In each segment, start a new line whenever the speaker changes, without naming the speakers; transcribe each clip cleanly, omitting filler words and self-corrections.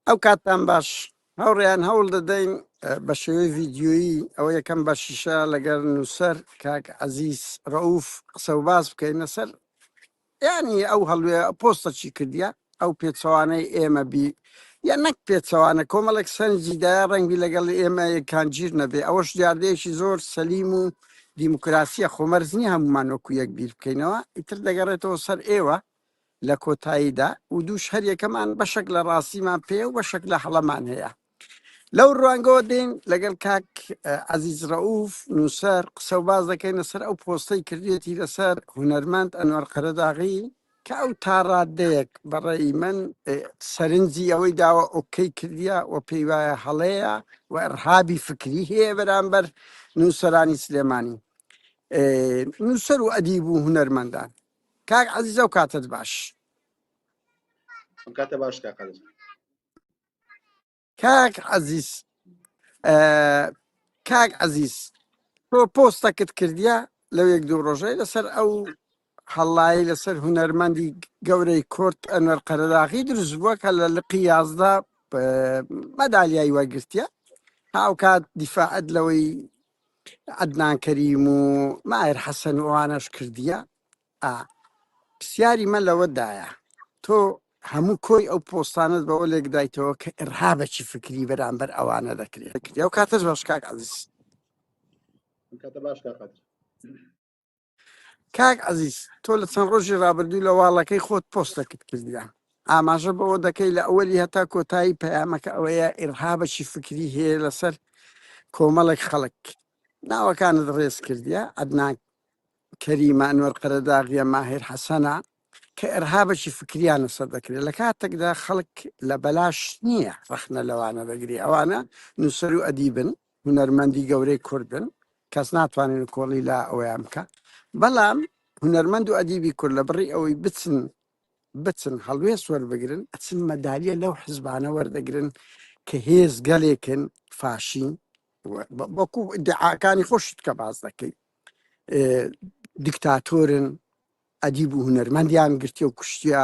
ئەو کاتان باش هەوڕێیان هەوڵ دەدەین بە شێوەی ڤیددیۆیی ئەوە یەکەم بە شیشە لەگەر نووسەر کاک عەزیز ڕەوف قسە و باز بکەینە سەر یعنی ئەو هەڵوێ پۆستەچی کردیە ئەو پێچەوانەی ئێمە بی یا نەک پێچەوانە کۆمەڵێک سەرنجیدایا ڕەنگی لەگەڵ ئێمە یەکانگیر نەبێ ئەوەش دیاردەیەکی زۆر سەلیم و دیموکراسیە خۆمەرزنی هەمومان وەکو یەک بیر بکەینەوە ئیتر دەگەڕێتەوە سەر ئێوە لە کۆتاییدا و دووش هەر یەکەمان بەشێک لە ڕاستیمان پێ و بەشێک لە هەڵەمان هەیە لەو ڕوانگەوە دێن لەگەڵ کاک عەزیز ڕەوف نووسەر قسە و باز دەکەینە سەر ئەو پۆستەی کردێتی لەسەر هونەرمەند ئەنوەر قەرەداغی کە ئەو تا ڕادەیەک بەڕێی من سەرنجی ئەوەی داوە ئۆکەی کردیە و پێی وایە هەڵەیە و ئەرهابی فکری هەیە بەرامبەر نووسەرانی سلێمانی نووسەر و ئەدیب و هونەرمەندان کاک عەزیز ئەو کاتت باش
کاتە باش کاکەس
کاک عەزیز کاک عەزیز تۆ پۆستەکەت کردیە لەو یەک دوو ڕۆژەی لەسەر ئەو هەڵایی لەسەر هونەرمەندی گەورەی کورد ئەنوەر قەرەداغی دروست بووە کە لە لقی 11 مەدالیای وەرگرتیە هاو کات دیفاعەت لەوەی عەدنان کەریم و ماهر حەسەن وانەش کردیە پرسیاری من لەوەدایە تۆ هەموو کۆی ئەو پۆستانت بەوە لێک دایتەوە کە ئەرهابەکی فکری بەرامبەر ئەوانە دەکرێت ئەو کاتەش باش کاک عەزیز
کاتە باش کاکەس
کاک عەزیز تۆ لە چەند ڕۆژی ڕابردوو لە واڵەکەی خۆت پۆستەکەت کردیان ئاماژە بەوە دەکەی لە ئەوەلی هەتا کۆتایی پەیامەکە ئەوەیە ئێرهابەکی فکری هەیە لەسەر کۆمەڵێک خەڵک ناوەکانت ڕێز کردیە عەدنان کەریمە ئەنوەر قەرەداغیە ماهر حەسەنە کە ئەرهابەکی فکریانە سەر دەکرێت لە کاتێکدا خەڵک لە بەلاش نییە ڕەخنە لەوانە دەگری ئەوانە نووسەر و ئەدیبن هونەرمەندی گەورەی کوردن کەس ناتوانێت کۆڵی لا ئەویان بکە بەڵام هونەرمەند و ئەدیبی کورد لە بڕی ئەوەی بچن هەڵوێست وەربگرن ئەچن مەدالیە لەو حزبانە وەردەگرن کە هێز گەلێکن فاشین وەکو ئیدعاکانی خۆشت کە باز دەکەی دیکتاتۆرن ئەدیب و هونەرمەندیان گرتیە و کوشتیە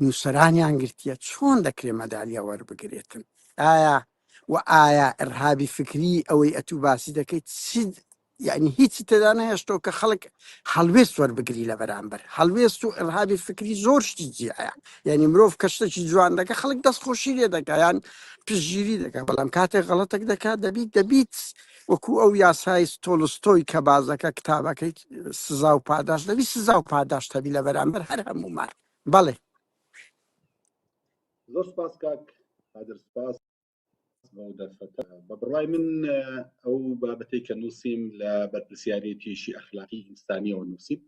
نووسەرانیان گرتیە چۆن دەکرێت مەدالیە وەربگرێتن ئایا ئەرهابی فکری ئەوەی ئەتوو باسی دەکەیت یعنی هیچی تێدا نەهێشتەوە کە خەڵک هەڵوێست وەربگری لە بەرامبەر هەڵوێست و ئەرهابی فکری زۆر شتی جیایە یعنی مرۆڤ کە شتێکی جوان دەکە خەڵک دەستخۆشی لێ دەکە یان پشتگیری دەکە بەڵام کاتێک غەڵەتێک دەکات دەبیت وەکو ئەو یاسای تۆلستۆی کە بازەکە کتابەکەی سزا و پاداش دەبی سزا و پاداش هەبی لە بەرامبەر هەر هەمومان بەڵێ
زۆر سپاس کاک قادر سپاس بە بڕای من ئەو بابەتەی کە نووسیم لە بەرپرسیارەتیشی ئەخلاقی ئینسانیەوە نووسیم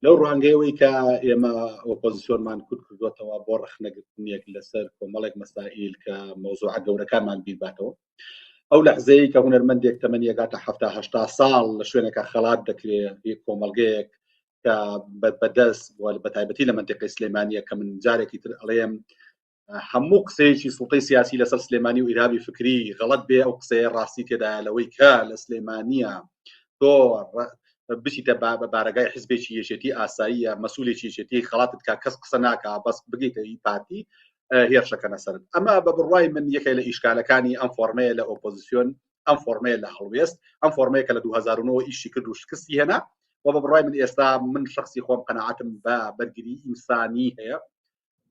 لەو ڕوانگەیەوەی کە ئێمە ئۆپۆزیسیۆنمان کورد کردوێتەوە بۆ ڕەخنەگرتنێک لەسەر کۆمەڵێک مەسائل کە مەوزوعە گەورەکانمان بیرباتەوە ئەو لەحزەیە کە هونەرمەندێک تەمەنی یەگاتە 70 ساڵ لە شوێنێکە خەڵات دەکرێت هی کۆمەڵگەیەک کە بەدەست بە تایبەتی لە منتیقەی سلێمانیە کە من جارێکی تر ئەڵێم هەموو قسەیەکی سوڵتەی سیاسی لەسەر سلێمانی و ئیرهابی فکری غەڵەت بێ ئەو قسەیە ڕاستی تێدایە لەوەی کە لە سلێمانیە تۆ بچیتە بارگای حزبێکی یەکێتی ئاساییە مەسئولێکی یەکێتی خەڵاتت کا کەس قسە ناکا بەس بگەیتە پارتی هێرشەکەنە سەرت ئەمە بە بڕوای من یەکێک لە ئیشکالەکانی ئەم فۆرمەیە لە ئۆپۆزیسیۆن ئەم فۆرمەیە لە هەڵوێست ئەم فۆرمەیە کە لە 2009 ئیشی کرد و شکستی هێنا و بە بڕوای من ئێستا من شخصی خۆم قەناعەتم بە بەرگری ئینسانی هەیە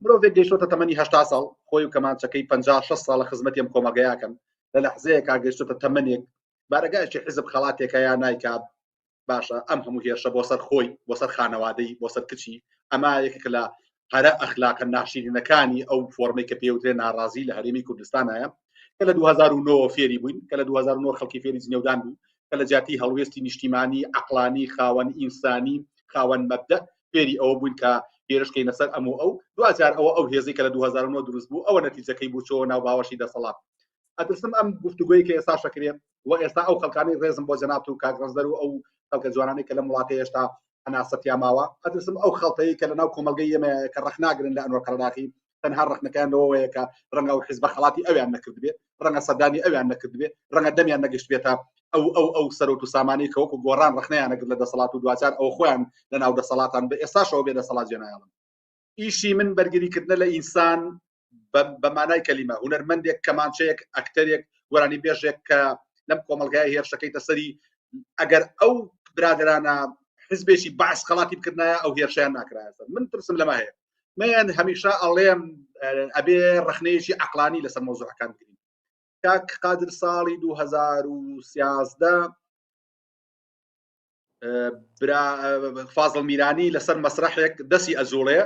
مرۆڤێک گەیشتۆتە تەمەنی 80 ساڵ خۆی و کەمانچەکەی 56 ساڵە خزمەتی ئەم کۆمەڵگەیەکەم لە لەحزەیەکا گەیشتۆتە تەمەنێک بارگایکی حزب خەڵاتێکە یان نایکا باشە ئەم هەموو هێرشە بۆ سەر خۆی بۆ سەر خانەوادەی بۆ سەر کچی ئەمە یەکێک لە هەرە ئەخلاقە ناشرینەکانی ئەو فۆرمەی کە پێوترێ ناڕازی لە هەرێمی کوردستانایە کە لە 2009 فێری بووین کە لە 2009 خەڵکی فێری جنێودان بوو کە لە جیاتی هەڵوێستی نیشتیمانی عەقلانی خاوەن ئینسانی خاوەن مەبدە فێری ئەوە بووین کە هێرشکەی لەسەر ئەموو ئەو دوجار ئەو هێزی کە لە 2009 دروست بوو ئەوە نەتیجەکەی بوو چۆ ناو باوەشی دەسەڵات ئەترسم ئەم گفتوگۆیی کە ئێستا شەکرێت و ئێستا ئەو خەڵکانی ڕێزم بۆ جەناب و کاگڕزدەر و ئەو خەڵکە جوانانی کە لە وڵاتی هێشتا هەناسەتیا ماوە ئەترسم ئەو خەڵتەیە کە لە ناو کۆمەلگەی ئێمە کە ڕەخناگرن لە ئەنوەر قەرەداغی تەنها ڕەخنەکەیان لەوەیە کە ڕەنگە ئەو حیزبە خەڵاتی ئەویان نەکرد بێت ڕەنگە سەردانی ئەویان نەکرد بێت ڕەنگە دەمیان نەگەشت بێتە ئەو سەرۆت و سامانی کە وەکو گۆڕان ڕەخنەیان نەکرد لە دەسەڵات و دوجار ئەو خۆیان لە ناو دەسەڵاتان بە ئێستاشەوە بێ دەسەڵات جێنایڵن ئیشی من بەرگریکردنە لە ئینسان بمعنای کەلیمە هونەرمەندێک کەمانچەیەک ئەکتەرێک وەرانی بێژێک کە لەم کۆمەلگای هێرشەکەیتە سەری ئەگەر ئەو برادرانە حزبێکی باس خەڵاتی بکردنایە ئەو هێرشیان ناکرایە من ترسم لەمە هەیە من هەمیشە ئەڵێم ئەبێ ڕخنەیەکی عەقلانی لەسەر مۆزوعەکان بکرین کاک قادر ساڵی 2013 فازڵ میرانی لەسەر مەسرحێک دەستی ئەزوڵێ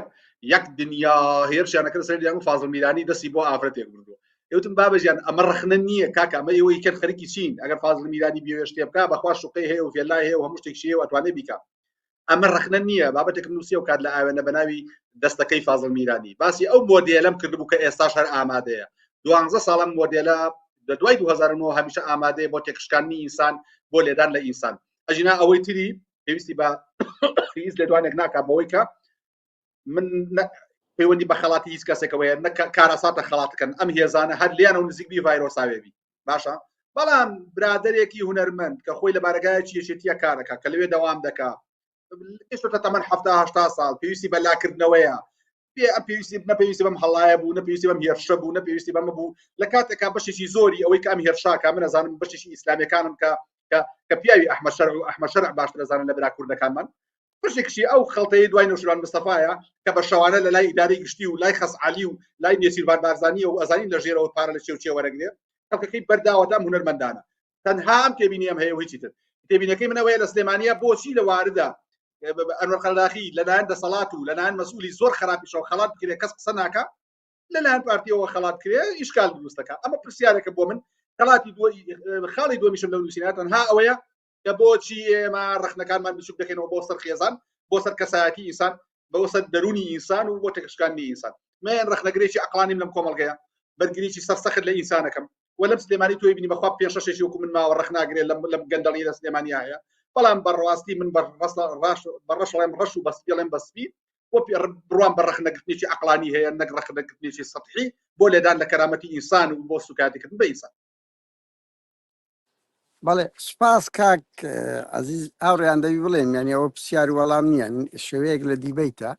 یەک دنیا هێرشیانەکە سەریان و فازڵ میرانی دەستی بۆ ئافرەتێک بردو ئێوتم بابەژیان ئەمە ڕخنە نییە کاکە ئەمە ئێوەی کەن خەریکی چین ئەگەر فازڵ میرانی بێ شتێ بکە بەخوا شوقەی هەیە و فێلای هەیە و هەموو شتێکی هەیە و ئەتوانێ بیکە ئەمە ڕخنە نییە بابەتێکم نووسیە و کات لە ئاوێنە بەناوی دەستەکەی فازڵ میرانی باسی ئەو مۆدێلەم کردبوو کە ئێستاش هەر ئامادەیە 12 ساڵم مۆدێلە لە دوای 2009 هەمیشە ئامادەیە بۆ تێکشکاندنی ئینسان بۆ لێدان لە ئینسان ئەژینا ئەوەی تری پێویستی بە هیچ لێدوانێک ناکات بەوەی کە من پەیوەندی بە خەڵاتی هیچ کەسێکەوەیە کارەساتە خەڵاتەکەن ئەم هێزانە هەر لیانە و نزیکبی ڤایرۆساوێبی باشە بەڵام برادێکی هونەرمەند کە خۆی لە بارگایەکی یەکێتیە کارەکە کە لەوێ دەوام دەکا ئێستا تەمەن 70 ساڵ پێویستی بە لاکردنەوەیە پێویستی نەپێویستی بەم هەڵایە بوو نەپێویستی بەم هێرشە بوو نەپێویستی بەمە بوو لە کاتێکا بەشێکی زۆری ئەوەی کە ئەم هێرشاکە من ئەزانم بەشێکی ئیسلامیەکانم کە پیاوی ئەحمەد شەرع باشتر ئەزانن لە برا کوردەکانمان بەشێکشی ئەو خەڵتەیە دوای نەوشیروان مستەفایە کە بە شەوانە لە لای ئیدارەی گشتی و لای خەس عەلی و لای نێچیروان بارزانیە و ئەزانین لە ژێرەوە پارە لە چێو وەرەگرێ خەڵکەکەی بەرداوەتە ئەم هونەرمەندانە تەنها ئەم تێبینی ئەم هەیە و هیچی تر تێبینەکەی منەوەیە لە سلێمانیە بۆچی لە واردە ئەنوەر خەلاخی لەلایەن دەسەڵات و لەلایەن مەسئولی زۆر خراپیشەوە خەڵات بکرێ کەس قسە ناکە لەلایەن پارتیەوە خەڵات کرێ ئیشکال دروستەکە ئەمە پرسیارێکە بۆ من خاڵی دووەمیشم لەو نووسینە تەنها ئەوەیە کە بۆچی ئێمە ڕخنەکانمان بچووک دەکەینەوە بۆ سەر خێزان بۆ سەر کەسایەتی ئینسان بۆ سەر دەرونی ئینسان و بۆ تێکشکاندنی ئینسان من ڕخنەگرێکی عەقلانیم لەم کۆمەڵگەیە بەرگریی سەرسەخت لە ئینسانەکەم وەلەم سلێمانی تۆی بینی بەخوا 5-6 وەکو من ماوە ڕخناگرێت لەم گەندەڵی لە سلێمانی هەیە بەڵام بەڕاستی من بەڕەشڵێم ڕەش و بەسپێڵێم بەسپی بڕوان بە ڕخنەگرتنێکی عەقلانی هەیە نەک ڕخنەگرتنێکی سەطحی بۆ لێدان لە کەرامەتی ئینسان و بۆ سوکاتیکردن بە ئینسان
بەڵێ سپاس کاک عەزیز ئاوڕێیان دەوی بڵێم یعنی ئەوە پرسیاری وەڵام نییە شێوەیەک لە دیبەیتە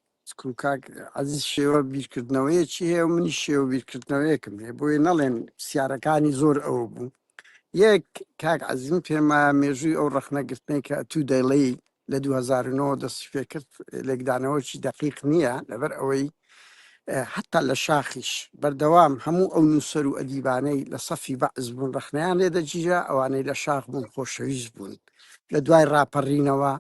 کاک عەزیز شێوە بیرکردنەوەیەکی هەیە و منی شێوە بیرکردنەوەیەکم هەیە بۆیە نەڵێن پرسیارەکانی زۆر ئەوە بوو یەک کاک عەزیزم پێما مێژووی ئەو ڕخنەگرتنەی کە تو دەیڵێی لە 2009 دەستی پێ کرد لێکدانەوەکی دەقیق نییە لەبەر ئەوەی حتا لە شاخیش بەردەوام هەموو ئەو نووسەر و ئەدیبانەی لە سەفی بەعز بوون ڕخنەیان لێ دەجیرا ئەوانەی لە شاخ بوون خۆشەویست بوون لە دوای ڕاپەڕینەوە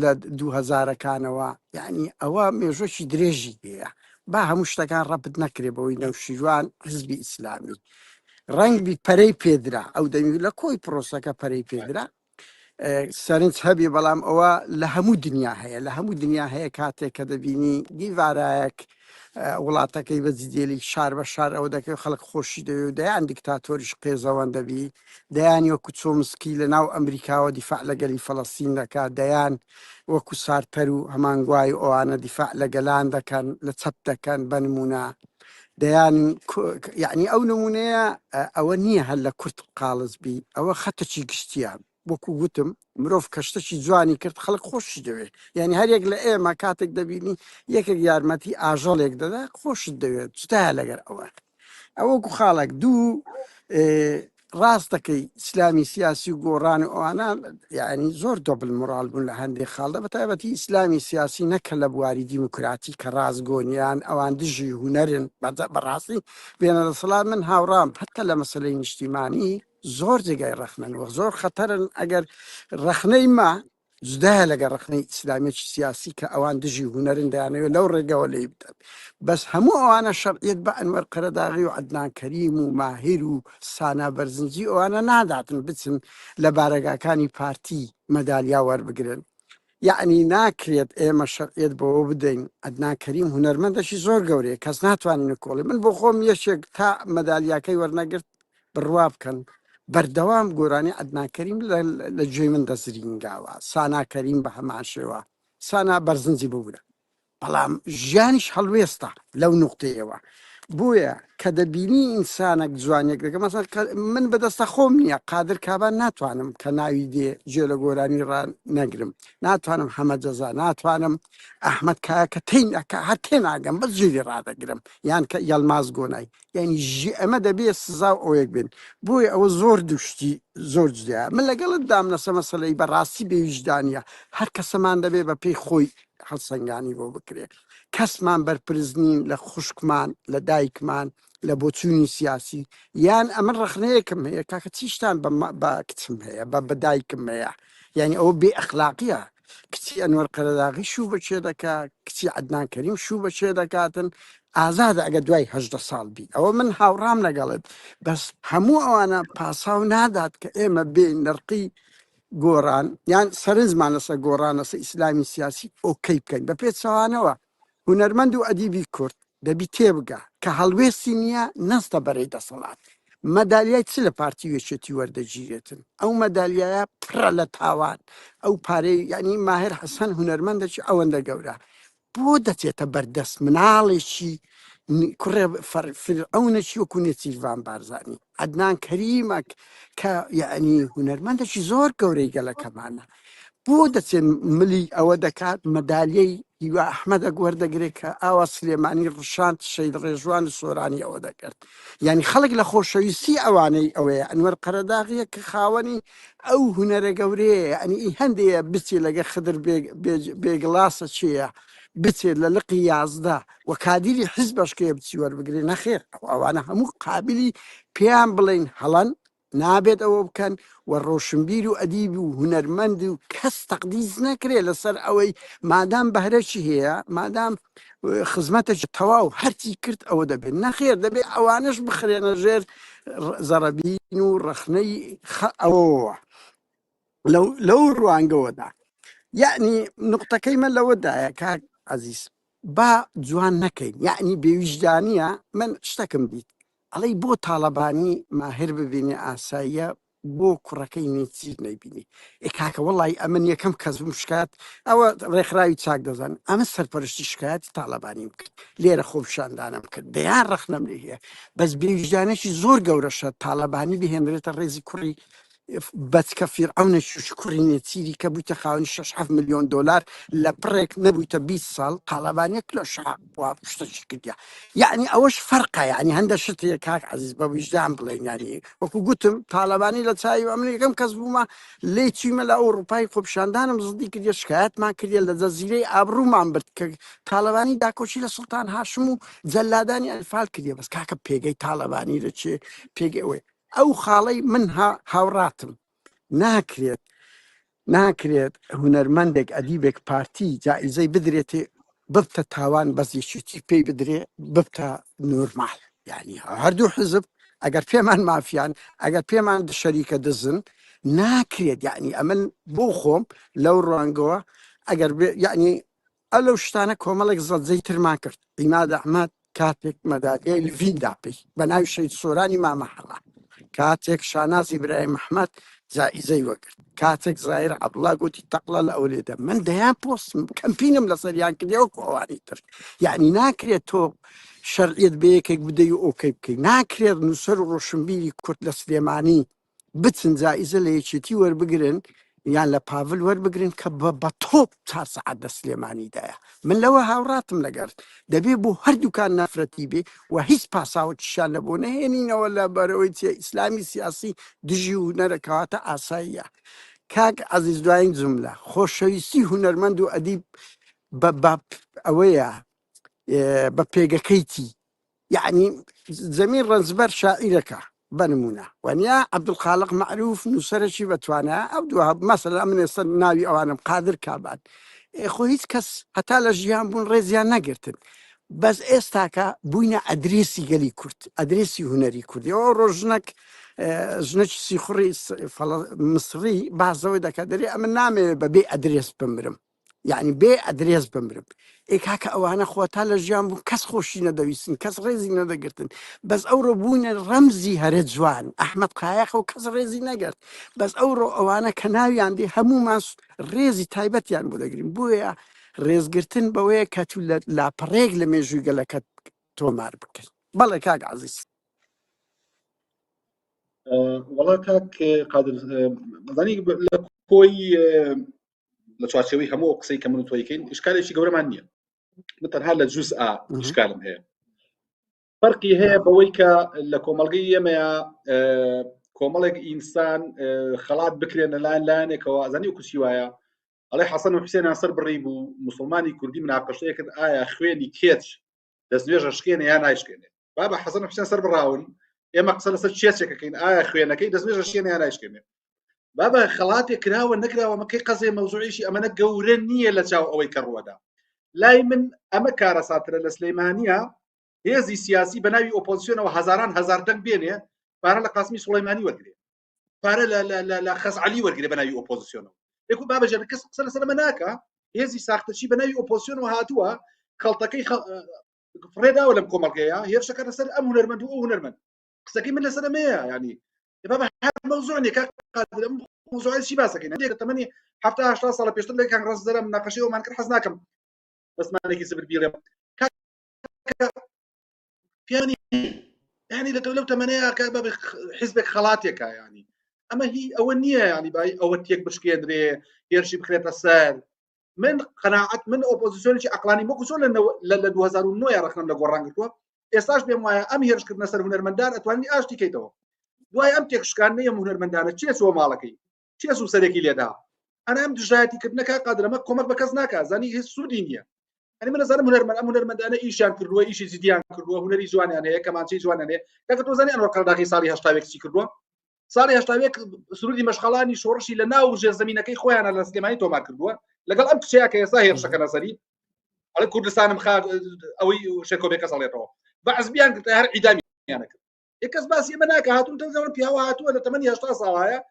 لە 2000ەکانەوە یعنی ئەوە مێژۆکی درێژی هەیە با هەموو شتەکان ڕەبت نەکرێ بەوەی نەوشیروان حزبی ئیسلامی ڕنگ بی پەرەی پێدرا ئەو دەمی لە کۆی پرۆسەکە پەرەی پێدرا سەرنج هەبی بەڵام ئەوە لە هەموو دنیا هەیە لە هەموو دنیا هەیە کاتێک کە دەبینی دیڤارایەک وڵاتەکەی بەجدێلی شار بە شار ئەوە دەکەی خەڵک خۆشی دەوێ و دەیان دیکتاتۆریش قێزەوەن دەبی دەیانی وەکو چۆمسکی لە ناو ئەمریکاوە دیفاع لەگەلی فەڵەستین دەکات دەیان وەکو سارتەر و هەمانگوای ئەوانە دیفاع لە گەلان دەکەن لە چەپ دەکەن بەنمونە دەیان یعنی ئەو نمونەیە ئەوە نییە هەر لە کورت قاڵز بی ئەوە خەتەکی گشتیە وەکو گوتم مرۆڤ کەشتەی جوانی کرد خەڵک خۆشی دەوێت یعنی هەرێک لە ئێمە کاتێک دەبینی یەکێک یارمەتی ئاژەڵێک دەدا خۆشت دەوێت جتایە لەگەر ئەوەکو خاڵک دوو ڕاست دەکەی ئیسلامی سیاسی و گۆڕان و ئەوانە یعنی زۆر دۆبل مۆڕال بوون لە هەندێک خاڵدا بەتایبەتی ئیسلامی سیاسی نەکە لە بواری دیموکراتی کە ڕازگۆنیان ئەوان دژی هوەرن بەڕاستی بێنە دەسەڵات من هاوڕام حتا لە مەسلەی نیشتیمانی زۆر جێگای ڕخنەوە زۆر خەتەرن ئەگەر ڕخنەی ما جدایە لەگەر ڕخنەی ئیسلامیەکی سیاسی کە ئەوان دژی هوەرن دەیانەوێت لەو ڕێگەوە لێ بدەن بەس هەموو ئەوانە شەرعیت بە ئەنوەر قەرەداغی و عەدنان کەریم و ماهیر و سانا بەرزنجی ئەوانە ناداتن بچن لە بارەگاکانی پارتی مەدالیا وەربگرن یعنی ناکرێت ئێمە شەرعیت بەوە بدەین عەدنان کەریم هونەرمەندەشی زۆر گەورەیە کەس ناتوانین کۆڵی من بۆ خۆم یەکێک تا مەدالیاکەی وەرنەگرت بڕوا بکەن بەردەوام گۆرانی عەدنان کەریم لە گوێی من دەزرینگاوە سانا کەریم بە هەمان شێوە سانا بەرزنجی ببوورە بەڵام ژیانیش هەڵوێستە لەو نوقتەیەوە بویە کە دەبینی ئینسانێک جوانێک دەکە مەسەڵ من بەدەستە خۆم نییە قادر کابان ناتوانم کە ناوی دێ جێ لە گۆرانی ڕان نەگرم ناتوانم حەمە جەزا ناتوانم ئەحمەد کایە کە تینەکە هەر تێناگەم بە جێری ڕادەگرم یان کە یەڵماز گۆنای یعنی ژی ئەمە دەبێت سزا و ئەوەک بن بۆیە ئەوە زۆر دوشتی زۆر جدیا من لەگەڵت دامنەسە مەسەلەی بەڕاستی بێویژدانە هەر کەسەمان دەبێت بە پێی خۆی هەڵسەنگانی بۆ بکرێت کەسمان بەرپرز نین لە خوشکمان لە دایکمان لە بۆچوونی سیاسی یان ئەمە ڕخنەیەکم هەیە کاکە چیشتان بە کچم هەیە بە بەدایکم هەیە یعنی ئەوە بێ ئەخلاقیە کچی ئەنوەر قەرەداغی شوو بەچێ دەکا کچی عەدنان کەریم شوو بەچێ دەکاتن ئازادە ئەگە دوای هەژدە ساڵ بی ئەوە من هاوڕام لەگەڵت بەس هەموو ئەوانە پاساو نادات کە ئێمە بێ نرقی گۆڕان یان سەرنجمان لەسەر گۆڕانەسە ئیسلامی سیاسی ئۆکەی بکەین بە پێچەوانەوە هونەرمەند و ئەدیبی کورد دەبی تێبگە کە هەڵوێستی نییە نەستە بەرەی دەسەڵات مەدالیای چ لە پارتی وێچێتی وەردەگیرێتن ئەو مەدالیایە پڕە لە تاوان ئەو پارەی ینی ماهر حەسەن هونەرمەندێکی ئەوەندە گەورە بۆ دەچێتە بەردەست مناڵێکی کوڕێ ئەوونەکی وەکوونێ چیروان بارزانانی عەدنان کەریمەک کە یعنی هونەرمەندێکی زۆر گەورەی گەلەکەمانە بۆ دەچێن ملی ئەوە دەکات مەدالیەی هیوا ئەحمەدە وەردەگرێت کە ئاوا سلێمانی ڕشاند شەید ڕێژوان سۆرانی ئەوە دەکرد یعنی خەڵک لە خۆشەویستی ئەوانەی ئەوەیە ئەنوەر قەرەداغیە کە خاوەنی ئەو هونەرە گەورەیە ئەنی هەندەیە بچێ لەگە خدر بێگڵاسە چییە بچێت لە لقی یازدا و کادیری حیز بەشکەیە بچی وەربگرێ نەخێر ئەوانە هەموو قابلی پێیان بڵین هەڵەن نابێت ئەوە بکەن و ڕۆشنبیر و ئەدیب و هونەرمەند و کەس تەقدیس نەکرێت لەسەر ئەوەی مادام بەهرەکی هەیە مادام خزمەتێکی تەواو هەرچی کرد ئەوە دەبێت نەخێر دەبێت ئەوانش بخرێنە ژێر زەڕەبین و ڕەخنەی ئەوەوە لەو ڕوانگەوەدا یعنی نقطەکەی من لەوەدایە کاک عەزیز با جوان نەکەین یعنی بێویژدانیە من شتەکەم دیت ئەڵەی بۆ تاڵەبانی ماهر ببینێ ئاساییە بۆ کوڕەکەی نێچیر نەیبینی کاکە وەڵی ئەمن یەکەم کەس شکات ئەوە ڕێکخراوی چاک دەزان ئەمە سەرپەرشتی شکایەتی تاڵەبانی بکرد لێرە خۆپشاندانم کرد دەیان ڕەخنەم لێ هەیە بەس بێویژدانێکی زۆر گەورەشە تاڵەبانی بهێنرێتە ڕێزی کوڕی بەچکە فیرعەونێکی کوڕی نێچیری کە بوویتە خاوەنی 6 ملیۆن دلار لە پڕێک نەبوویتە 20 ساڵ تاڵەبانێک لە شعب شتێکی کردیا یعنی ئەوەش فەرقە یعنی هەندە شتێ کاک عەزیز بە ویژدان بڵێن یعنی وەکو گوتم تاڵەبانی لە چاوی ئەمریکا یەکەم کەس بوومە لێ چوومە لە ئەوروپای خۆپشاندانم زڵدی کردە شکایەتمان کردێ لە جەزیرەی ئابروومان برد کە تاڵەبانی داکۆچی لە سوڵتان هاشم و جەلادانی ئەلفال کردێ بەس کاکە پێگەی تاڵەبانی دەچێ پێگەی ئەوێ ئەو خاڵەی من هاوڕاتم ناکرێت هونەرمەندێک ئەدیبێک پارتی جائزەی بدرێتێ ببتە تاوان بەزیشتی پێی بدرێ ببتە نورمال یعنی هەردوو حزب ئەگەر پێمان مافیان ئەگەر پێمان شەریکە دزن ناکرێت یعنی ئەمن بۆ خۆم لەو ڕوانگەوە ئەگەر یعنی ئە لەو شتانە کۆمەڵێک زەجەی ترمان کرد ئیماد ئەحمەد کاتێک مەدالیای لڤیندا پێی بە ناوی شەید سۆرانی مامەحەڵە کاتێک شاناز ئیبراهیم ئەحمەد جائزەی وەگرت کاتێک زایر عەبدوڵڵا گوتی تەقڵە لە ئەولێدە من دەیان پۆستم کەمپینم لەسەریان کردێوەکو ئەوانی تر یعنی ناکرێت تۆ شەرعیت بە یەکێک بدەی و ئۆکەی بکەیت ناکرێت نووسەر و ڕۆشنبیری کورد لە سلێمانی بچن جائزە لە یەکێتی وەربگرن یان لە پاڤل وەربگرن کە بە تۆپ 4 سەعات دە سلێمانیدایە من لەوە هاوڕاتم لەگەر دەبێ بۆ هەردووکان نافرەتی بێ و هیچ پاساوەکیشان لە بۆ نەهێنینەوە لە بەرەوەی ئیسلامی سیاسی دژی و نەرەکەواتە ئاساییە کاک عەزیز دوایین جملە خۆشەویستی هونەرمەند و ئەدیب ئەوەیە بە پێگەکەیتی یعنی زەمین ڕەنجبەر شاعیرەکە بنمونە وانیا عەبدولخالق معروف نووسەرێکی بەتوانە ئەو دووە مەسەلا من ئێستا ناوی ئەوانم قادر کابان خۆ هیچ کەس هەتا لە ژیان بوون ڕێزیان نەگرتن بەس ئێستاکە بووینە ئەدرێسی گەلی کورد ئەدرێسی هونەری کوردی ئەو ڕۆژنەک ژنەکی سیخوڕی مسری بازەوەی دەکات دەری ئەمە نامێ بەبێ ئەدرێس بمرم یعنی بێ ئەدرێس بمرم کاکە ئەوانە خۆتا لە ژیان بوو کەس خۆشی نەدەویستن کەس ڕێزی نەدەگرتن بەس ئەوڕۆ بوونە ڕەمزی هەرە جوان ئەحمەد قایەخە و کەس ڕێزی نەگرت بەس ئەوڕۆ ئەوانە کە ناویان دێ هەموومان ڕێزی تایبەتیان بۆ دەگرین بۆیە ڕێزگرتن بەوەیە کە تو لاپەڕێک لە مێژووی گەلەکەت تۆمار بکەیت بەڵێ کاک عزیز.
والله كاك قادر مزاني لكوي لتشارشوي همو قصي كمنو تويكين اشكالي شي قبل مانيا مثلا هذا جزء اشكالهم هي فرقي هي بويكا لكومالغيه ما كومالغ انسان خلات بكرين لان لانك وزاني وكسيوايا علي حسن وحسين ناصر بريبو مسلماني كردي مناقشه كد ايا خويني كيتش دزويجا شكيني يا نايشكيني بابا حسن وحسين سر براون اما قصه لسه تشيسك كاين ايا خوينا كي دزويجا شكيني يا نايشكيني بابا خلاتي كراوه نكراوه ما كي قصي موضوعي شي اما نقورنيه لتاو اوي كرودا لاي من اما كارسات السليمانيه هێزی سیاسی بە ناوی ئۆپۆزیسیۆنەوە هەزار دەنگ بێنێ پارە لە قاسمی سوڵەیمانی وەرگێ پارە لە خەزعەلی وەرگێ بە ناوی ئۆپۆزیسیۆنەوە یەکو بابەجێ کەس قسە لەسەر ئەمە ناکە هێزی ساختەچی بە ناوی ئۆپۆزیسیۆنەوە هاتووە خەڵتەکەی فڕێداوە لەم کۆمەڵگەیە هێرشەکە لەسەر ئەم هونەرمەند و ئەو هونەرمەند قسەکەی من لەسەر ئەمەیە یعنی بابا مەوزوعێک موضوعی چی باسەکەین هەندێک تەمەنی 70 ساڵە پێشتر لە کانگرەس زەرە مناقەشەیەوەمان کرد حەز ناکەم بەسمانێکی سبر بیرێ يعني لو تمنيها كباب حزبك خلاتك يعني اما هي اولنيه يعني باي اولتيك بشكيدري يرشي بخريت السال من قناعه من اوبوزيسيون شي عقلاني مو كسول ل 2009 يا رخنا لغورانغتو استاش بما ام هيرش كنا سر هنر مندان اتواني اشتي كيتو دواي ام تيكش كان نيه هنر مندان تشي سو مالكي تشي سو سريكي ليدا انا ام دجاتي كبنك قادر ما كومك بكزناك زاني هي سودينيه يعني من زمان هنرمند أنا إيشان كردوا إيش زيديان كردوا هنري زوان يعني كمان شيء زوان يعني كأنه زاني أنا وقرر داخل صاري هشتاويك شيء كردوا صاري هشتاويك سرودي مشغلاني شورشي لنا وجه زمينك كي خويا أنا لسليماني توما كردوا لقال أمك شيء كيساهر شكنا سري على كردستان مخا أوي شكو بك صليته بعض بيان قلت هر عدامي يعني يكز بس يمناك هاتون تنزلون فيها وهاتوا أنا 8 صلاة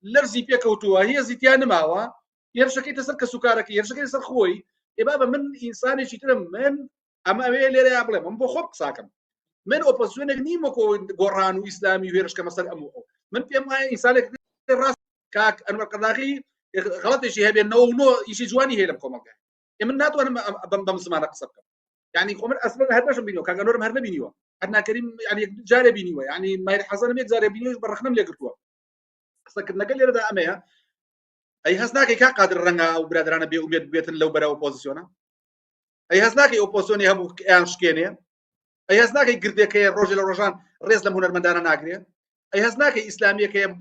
لرزي فيك وتوا هي زيتيان ماوا يرشكي تسرك سكارك يرشكي تسر خوي بابا من انسان يشترم من اما ليري ابل من بخوب ساكم من اوبوزيشن نيمو قران واسلامي ويرش كمثل امو من في ما انسان راس كاك انور قداغي غلط شيء هبه نو شيء جواني هي لكم من ناتو انا بمسمع قصك يعني قوم اصلا هداش بينو كان نور مهرنا بينيو عندنا كريم يعني جاري بينيو يعني ما حسن ميك جاري بينيو برخنا ملي قلتوا قصك نقل لي دا اميا اي هسناكي كا قادر رنga وبرادرانا بي اميد بيتن لو برا اوبوزيسيونا اي هسناكي اوبوزيسيوني هم انشكيني اي هسناكي قرديكي روجل روجان ريز لم هنر مندانا ناغري اي هسناكي اسلاميه كي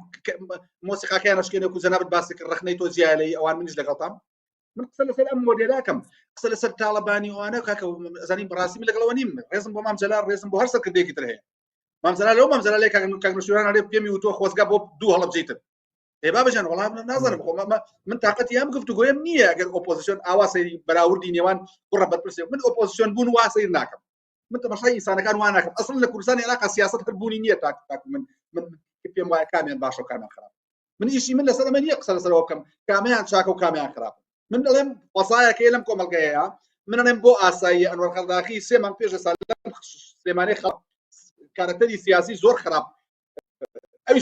موسيقى كان اشكيني كو زناب باسك رخنيتو زيالي اوان منج لقطام من قصل سلام موديلاكم قصل سر طالباني وانا كاكو زاني براسي من لقلوانيم ريزم بو مام جلال ريزم بو هرسل كديكي ترهي مام جلال لو مام جلال كان شوران عليه بيمي وتو خوسغا بو دو هلا بجيت اي بابا جان والله نظر من طاقتي ام قفت قويم نيه اگر اوبوزيشن اواسي براور دينيوان قربت بس من اوبوزيشن بون واسي ناكم من تمشي انسان كان وانا اصلا لكردستان علاقه سياسه تربوني نيه تاك من كيف ما كان باشو كان خراب من شيء من لسنه من يقصر سلوكم كاميان شاكو كاميان خراب من لهم وصايا كيلم كوم الجايه من انا بو اساي انور قرداخي سيمان بيج سلام سليماني خراب كاركتري سياسي زور خراب اي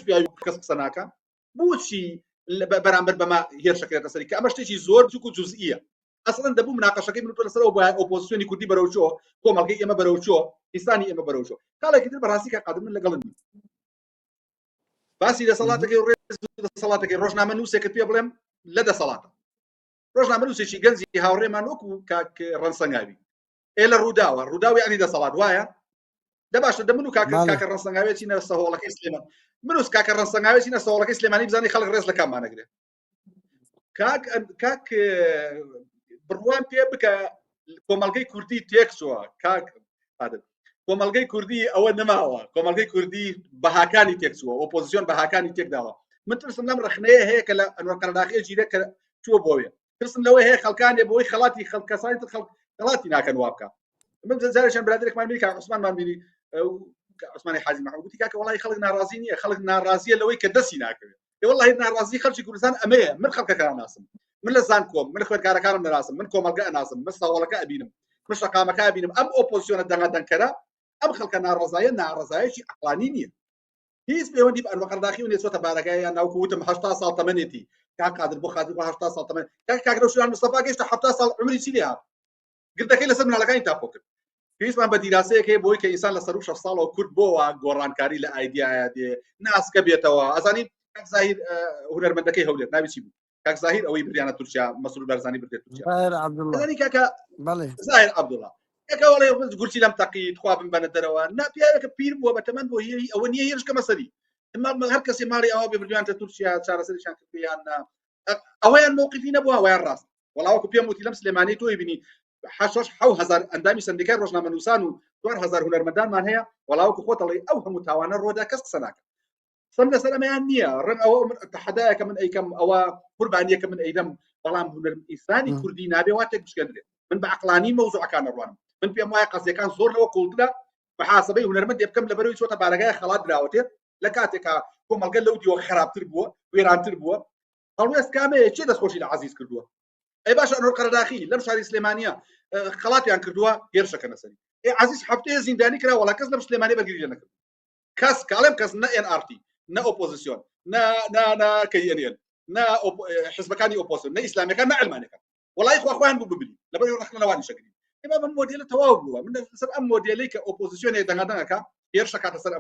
بيا كسناكا بوشي برامبر بما هير شكل تسريك اما شتي زور بتكون جزئيه اصلا دبو مناقشه كي من تلسرو اوبوزيشن كردي بروشو كومالكي اما بروشو انساني اما بروشو قال كثير براسي كقدم لقلني بس اذا صلاتك صلاتك روجنا منوسه كتبي بلم لدى صلاته روجنا منوسه شي جنزي هاوري مانوك كاك رنسنغاوي الا روداوي يعني ده صلاه وايا دباش دمنو كاك رنسنغاوي شي نفسه هو لك اسلام منوس كاك رنسنغاوي شي نفسه هو لك اسلاماني بزاني خلق رئيس لكم ما نقدر كاك بروان بيبك كومالجي كردي تيكسوا كاك هذا كومالجي كردي اول نماوا كومالجي كردي بهاكاني تيكسوا اوبوزيشن بهاكاني تيك داوا من ترسم لم رخنيه هيك لا انور قرداخي جيده شو بويا ترسم لو هي خلقان يبوي خلاتي خلق كسايت خلاتي ناكن وابكا من زالشان بلادك ما بيك عثمان ما بيني عثماني حازم محمود قلت لك والله خلقنا رازينيه خلقنا رازيه لو كدسي ناكل والله إننا رازي خلش كردستان أمية من خلق كان ناسم من لسانكم من خلق كان من ناسم من كوم القى ناسم من صولك أبينم مش رقامك أبينم أم أوبوزيشن الدنيا دنكرة أم خلقنا رزايا شيء عقلانية هي اسمه ودي بأن وقر داخل ونسوة تباركية أنا وكوتم 10 سال 8 كان قادر بخاطر 10 سال 8 كان كاكرو شو مصطفى كيش 10 سال عمري سيليها قلت لك إلا سمنا لك أنت فوق پێویستمان بە دیراسەیەک هەیە بۆی کە ئینسان لە سەر 6 ساڵەوە کورد بۆەوە گۆڕانکاری لە ئایدیایە دێ ناسکە بێتەوە ئەزانی کاک زاهیر هونەرمەندەکەی هەولێر ناوی چی بوو کاک زاهیر ئەوەی بریانە تورکیا مەسرور بەرزانی بردێت تورکیا
زاهر عەبدوڵڵا
ئەزانی کاکە
بەڵێ
زاهیر عەبدوڵڵا کاکە وەڵێ گورچی لەم تەقی خوا بمبەنە دەرەوە نا پیاوێکە پیر بووە بەتەمەند بۆ هێری ئەوە نییە هێرشکە مەسەری هەر کەسێ ماڵی ئەوە بێ بردویانتە تورکیا چارەسەریشان کردیان ئەوەیان مووقفی نەبووە ئەویان ڕاست وەڵاوەکو پێم وتی لەم سلێمانی تۆی بینی 6,000 ئەندامی سندیکای ڕۆژنامە نووسان و 4,000 هونەرمەندانمان هەیە وەڵاوەکو خۆتەڵی ئەو هەموو تاوانە ڕۆدا کەس قسە ناکەن سم لەسەر ئەمەیان نییە ڕەن ئەوە تەحەدایەکە من ئەیکەم ئەوە قوربانیەکە من ئەیدەم بەڵام هونەر ئینسانی کوردی نابێ واتێک بشکێنرێت من بە عەقلانی مەوزوعەکان ڕوانم من پێم وایە قەزیەکان زۆر لەوە قوڵترە بە حاسەبەی هونەرمەند دێبکەم لەبەرەوەی چۆتە بارەگای خەڵات دراوەتێت لە کاتێکا کۆمەڵگە لەو دیوە خراپتر بووە وێرانتر بووە هەڵوێست کامەیە چێ دەستخۆشی لە عەزیز کردووە ئەی باشە ئەنۆر قەرەداخی لەم شاری سلێمانیە خەڵاتیان کردووە هێرشەکەنە سەری ئەی عەزیز هەفتەیە زیندانی کرا وەڵا کەس لەم سلێمانی بەرگری نەکرد کەس کاڵێم کەس نە NRT نە ئۆپۆزیسیۆن نە KNL نە حزبەکانی ئۆپۆزیسیۆن نە ئیسلامیەکان نە ئەلمانیەکان وەڵای خواخوایان بوو ببینی لەبەر ڕەخنەوانی شەکری ئێمە بەم مۆدێلە تەواو بووە من لەسەر ئەم مۆدێلەی کە ئۆپۆزیسیۆنێ دەنگەدەنگەکە هێرشە کاتە سەر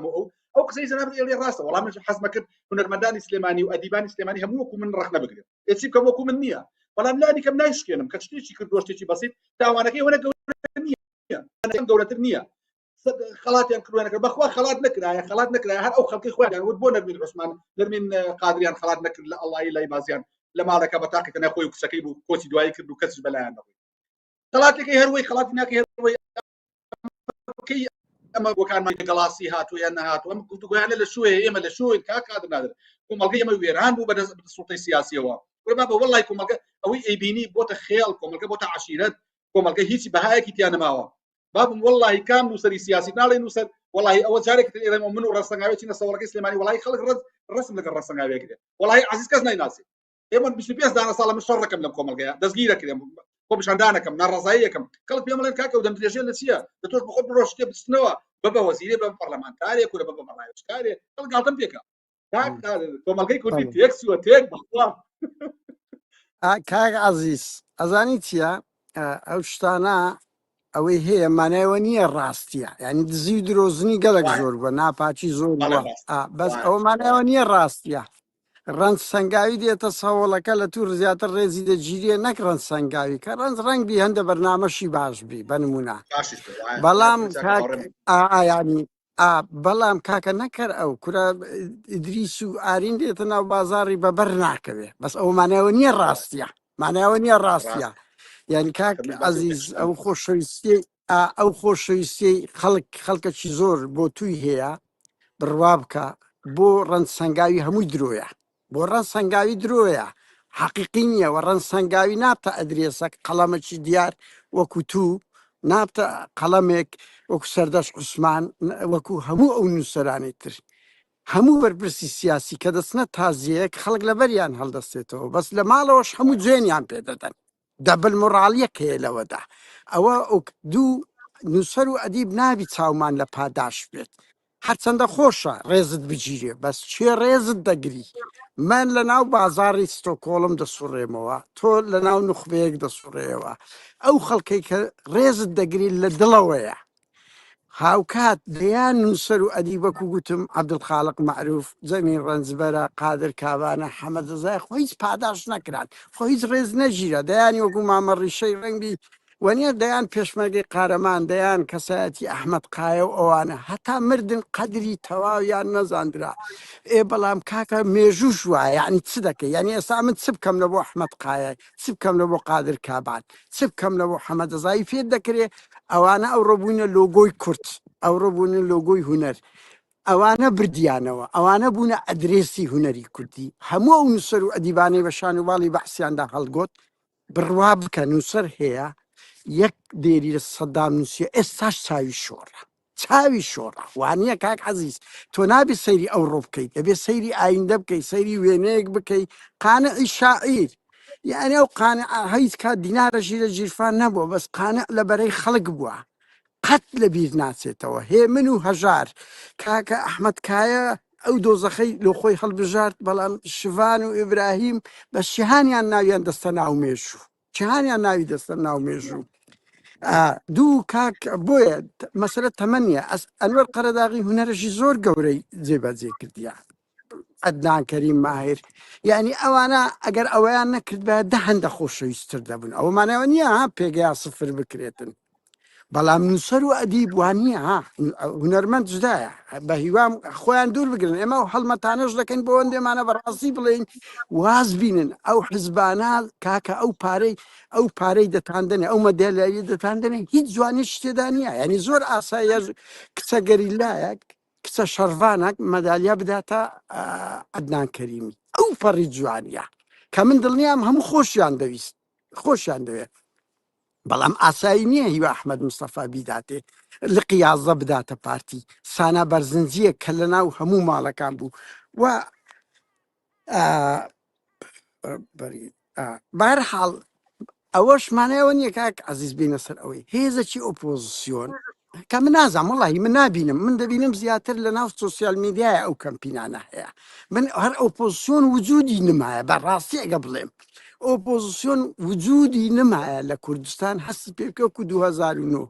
ئەو قسەی جەناب ئێڵێ ڕاستە وەڵام من حەزمە کرد هونەرمەندانی سلێمانی و ئەدیبانی سلێمانی هەموو وەکو من ڕەخنە بگرێت ئێچی بکەم وەکو من نییە بەڵام لانی کەم نایشکێنم کە شتێکی کردووە شتێکی بەسیط تاوانەکەی وەنە گەورەتر نییە خەڵاتیان کردوانەکە بەخوا خەڵات نەکرایە خەڵات نەکرای هەر ئەو خەڵکی خۆیان وت بۆ نەرمین عوسمان نەرمین قادریان خەڵات نەکرد لە ئەڵڵایی لای بازیان لە ماڵەکە بە تاقیکە نەخۆی و کچەکەی بوو کۆچی دوایی کرد و کەسش بەلایان نەبووی خەڵاتێکی هەروەی خەڵاتی ناکە هەروەی ئەمە بۆکانمان گەڵاسی هاتووە یان نەهاتووە ئەم گفتوگویانە لە شوێ ئێمە لە شوێ کاکات نادر کۆمەڵگەی ئەمە وێران بوو بە سوڵتەی سیاسیەوە وەرما بە وەڵای کۆمەڵگە ئەوەی ئەیبینی بۆتە خێڵ کۆمەڵگە بۆتە عەشیرەت کۆمەڵگە هیچی بەهایەکی تیان نەماوە بابم والله کام نووسری سیاسی ناڵێ نووسەر والله ئەوە جارێک ئێرەمە من و ڕەسەنگاوێکی نەسەوەڵەکەی سلێمانی والله خەڵک ڕسم لەگەڵ ڕەسەنگاوێکرێت والله عەزیز کەس نایناسی ئێمە 25 دانە ساڵە من شەڕەکەم لەم کۆمەڵگەیە دەستگیرەکرێم خۆ پیشاندانەکەم ناڕەزاییەکەم کەڵک پێم بڵێن کاکە و دەمدرێژێ لە چییە لە تۆش بخۆت بڕۆ شتێ بستنەوە بە وەزیرێ بە پەرلەمانتارێک و بە بەڕایەتکارێ کەڵک گاڵتەم پێکە کۆمەڵگەی کوردی تێک سووە تێک بەخوا
کاک عەزیز ئەزانی چییە ئەو شتانە ئەوەی هەیە مانایەوە نییە ڕاستیە یعنی دزی و درۆزنی گەلک زۆر بووە ناپاچی زۆر بووە بەس ئەوە مانایەوە نییە ڕاستیە ڕەنج سەنگاوی دێتە ساوڵەکە لە توور زیاتر ڕێزی دەگیریە نەک ڕەنج سەنگاوی کە ڕەنج ڕەنگبی هەندە بەرنامەشی باش بی بەنمونە بەڵام ینی بەڵام کاکە نەکەر ئەو کورە ئیدریس و ئارین دێتە ناو بازاڕی بەبەر ناکەوێ بەس ئەو مانایەوە نییە ڕاستیە مانایەوە نییە ڕاستیە یعنی کاک عەزیز ئەو خۆشەویستی خەڵکەکی زۆر بۆ توی هەیە بڕوا بکە بۆ ڕەنج سەنگاوی هەمووی درۆیە بۆ ڕەن سەنگاوی درۆیە حەقیقی نییە و ڕەن سەنگاوی نابتە ئەدرێسەک قەڵەمەکی دیار وەکو تو نابتە قەڵەمێک وەکو سەردەش عوسمان وەکو هەموو ئەو نووسەرانی تر هەموو بەرپرسی سیاسی کە دەچنە تازیەک خەڵک لەبەریان هەڵدەستێتەوە بەس لە ماڵەوەش هەموو جوێنیان پێدەدەن دەبل مۆڕاڵیەک هەیە لەوەدا ئەوە دوو نووسەر و ئەدیب نابی چاومان لە پاداش بێت هەرچەندە خۆشە ڕێزت بگیرێ بەس چێ ڕێزت دەگری من لە ناو بازاڕی ستۆکۆڵم دەسوڕێمەوە تۆ لە ناو نوخبەیەک دەسوڕێەوە ئەو خەڵکەی کە ڕێزت دەگری لە دڵەوەیە هاوکات دەیان نووسەر و ئەدیبەکو گوتم عەبدولخالق معروف جەمیل ڕەنجبەرە قادر کابانە حەمەد رزای خۆ هیچ پاداش نەکران خۆ هیچ ڕێز نەگیرە دەیانی وەکو مامە ڕیشەی ڕەنگی وەنیە دەیان پێشمەرگەی قارەمان دەیان کەسایەتی ئەحمەد قایە و ئەوانە هەتا مردن قەدری تەواویان نەزاندرا بەڵام کاکە مێژوش وایە یعنی چ دەکەی یعنی ئێستا من چ بکەم لە بۆ ئەحمەد قایە چ بکەم لە بۆ قادر کابان چ بکەم لە بۆ حەمەد رزایی فێر دەکرێ ئەوانە ئەو ڕۆبوونە لۆگۆی کورد ئەو ڕۆبوونە لۆگۆی هونەر ئەوانە بردیانەوە ئەوانە بوونە ئەدرێسی هونەری کوردی هەموو ئەو نووسەر و ئەدیبانەی بە شانوباڵی بەحسیاندا هەڵگۆت بڕوا بکە نووسەر هەیە یەک دێری لە سەدام نووسە ئێستاش چاوی شۆڕە چاوی شۆڕە وانە کاک عەزیز تۆ نابی سەیری ئەوڕۆ بکەیت دەبێت سەیری ئایندە بکەیت سەیری وێنەیەک بکەیت قانعی شاعیر یعنی ئەو قانع هیچ کات دینارەشی لە جیرفان نەبووە بەس قانع لە بەرەی خەڵک بووە قەت لە بیر ناچێتەوە هێ من و هەژار کاکە ئەحمەد کایە ئەو دۆزەخەی لە خۆی هەڵبژارد بەڵام شڤان و ئیبراهیم بە شیهانیان ناویان دەستە ناو مێژوو جیهانیان ناوی دەستە ناو مێژوو دوو کاک بۆیە مەسەلە تەمەنیە ئەنوەر قەرەداغی هونەرەشی زۆر گەورەی جێبەجێ کردیە عەدنان کەریم ماهر یعنی ئەوانە ئەگەر ئەوەیان نەکرد بە دە هەندە خۆشەویستتر دەبوون ئەومانەوە نییە پێگەیا سفر بکرێتن بەڵام نووسەر و ئەدیب وانە هونەرمەند جدایە بە هیوام خۆیان دوور بگرن ئێمە و هەڵمەتانەش دەکەین بۆ ئەوەندێمانە بەڕاستی بڵێن واز بینن ئەو حزبانە کاکە ئەو پارەی دەتاندنێ ئەو مەدەلایی دەتاندنێ هیچ جوانی شتێدا نییە ینی زۆر ئاسایە کچە گەریلایەک کچە شەڕوانێک مەدالیا بداتە عەدنان کەریمی ئەو پەڕی جوانیە کە من دڵنیام هەموو خۆشیان دەویست خۆشیان دەوێت بەڵام ئاسایی نییە هیوا ئەحمەد مستەفا بیداتێ لقی یازدە بداتە پارتی سانا بەرزنجیە کە لە ناو هەموو ماڵەکان بوو و بەهەرحاڵ ئەوەشمانەوە نییە کاک عەزیز بینە سەر ئەوەی هێزەکی ئۆپۆزیسیۆن کە من نازانم وەڵاهی من نابینم من دەبینم زیاتر لە ناو سۆسیال میدیایە ئەو کەمپینانە هەیە من هەر ئۆپۆزیسیۆن وجودی نمایە بەڕاستی ئەگە بڵێم ئۆپۆزیسیۆن وجودی نمایە لە کوردستان هەستی پێکەوەکو 2009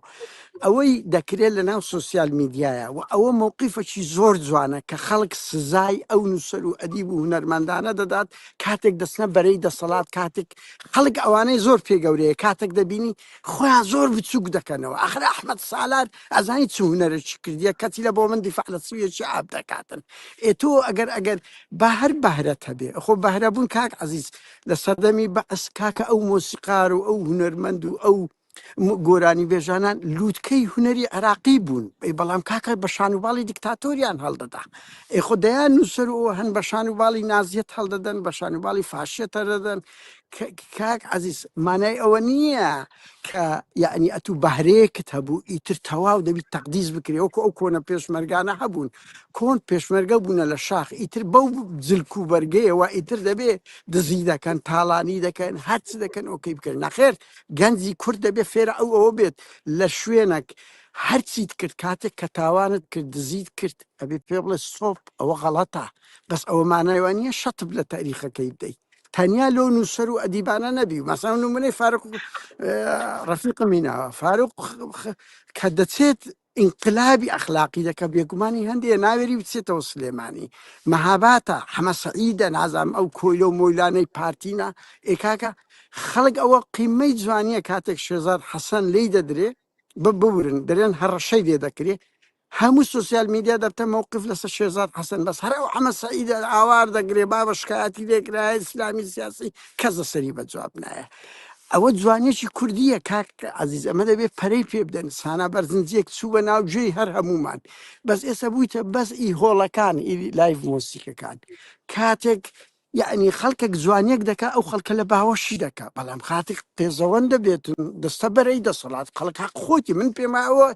ئەوەی دەکرێت لە ناو سۆسیال میدیایە و ئەوە مووقیفەکی زۆر جوانە کە خەڵک سزای ئەو نووسەر و ئەدیب و هونەرمەندانە دەدات کاتێک دەستنە بەرەی دەسەڵات کاتێک خەڵک ئەوانەی زۆر پێگەورەیە کاتێک دەبینی خۆیان زۆر بچووک دەکەنەوە ئەخر ئەحمەد سالار ئەزانی چ هونەرێکی کردیە کەتی لە بۆ من دیفاع لە سویەکی ئاب دەکاتن ئێتۆ ئەگەر بە هەر بەهرەت هەبێ خۆ بەهرەبوون کاک عەزیز لە سەردەمی بەعس کاکە ئەو مۆسیقار و ئەو هونەرمەند و ئەو گۆرانی بێژانان لووتکەی هونەری عراقی بوون بەڵام کاکە بە شانوباڵی دیکتاتۆریان هەڵدەدا خۆ دەیان نووسەر و هەن بە شانوباڵی نازیەت هەڵدەدەن بە شانوباڵی فاشێتە دەدەن کاک عەزیز مانای ئەوە نییە کە یعنی ئەتوو بەهرەیەکت هەبوو ئیتر تەواو دەبیت تەقدیس بکرێ وەکو ئەو کۆنە پێشمەرگانە هەبوون کۆن پێشمەرگە بوونە لە شاخ ئیتر بەو جلک و بەرگەیەوە ئیتر دەبێ دزی دەکەن تاڵانی دەکەن هەرچ دەکەن ئۆکەی بکەن نەخێر گەنجی کورد دەبێ فێرە ئەوە بێت لە شوێنێک هەرچیت کرد کاتێک کە تاوانت کرد دزیت کرد ئەبێ پێ بڵێ سۆپ ئەوە غەڵەتە بەس ئەوە مانایوانیە شەتب لە تاریخەکەی بدەیت تەنیا لۆ نووسەر و ئەدیبانە نەبی و مەسەڵەن نمونەی فاروق ڕەفیقمی ناوە فاروق کە دەچێت ئینقلابی ئەخلاقی دەکە بێگومانی هەندێک ناوێری بچێتەوە سلێمانی مەهاباتە حەمە سەعیدە نازانم ئەو کۆیلە و مۆیلانەی پارتینە ئێکاکە خەڵک ئەوە قیمەی جوانیە کاتێک شێزار حەسەن لی دەدرێ ببورن دەرێن هەڕەشەی لێ دەکرێت هەموو سوسیال میدیا دەبتە مووقف لەسەر شێزار حەسەن بەس هەر ئەو حەمە سەعیدە ئاوار دەگرێ با بە شکایەتی لێکرای ئیسلامی سیاسی کەس لەسەری بە جواب نایە ئەوە جوانیەکی کوردیە کاک عەزیز ئەمە دەبێت پەرەی پێ بدەن سانا بەرزنجێک چوو بە ناوگوێی هەر هەمومان بەس ئێستا بوویتە بەس ئی هۆڵەکان لایڤ مۆسیقەکان کاتێک یعنی خەڵکێک جوانیەک دەکا ئەو خەڵکە لە باوەشی دەکا بەڵام خاتێک قێزەوەن دەبێت دەستە بەرەی دەسەڵات خەڵک حەق خۆتی من پێماەوە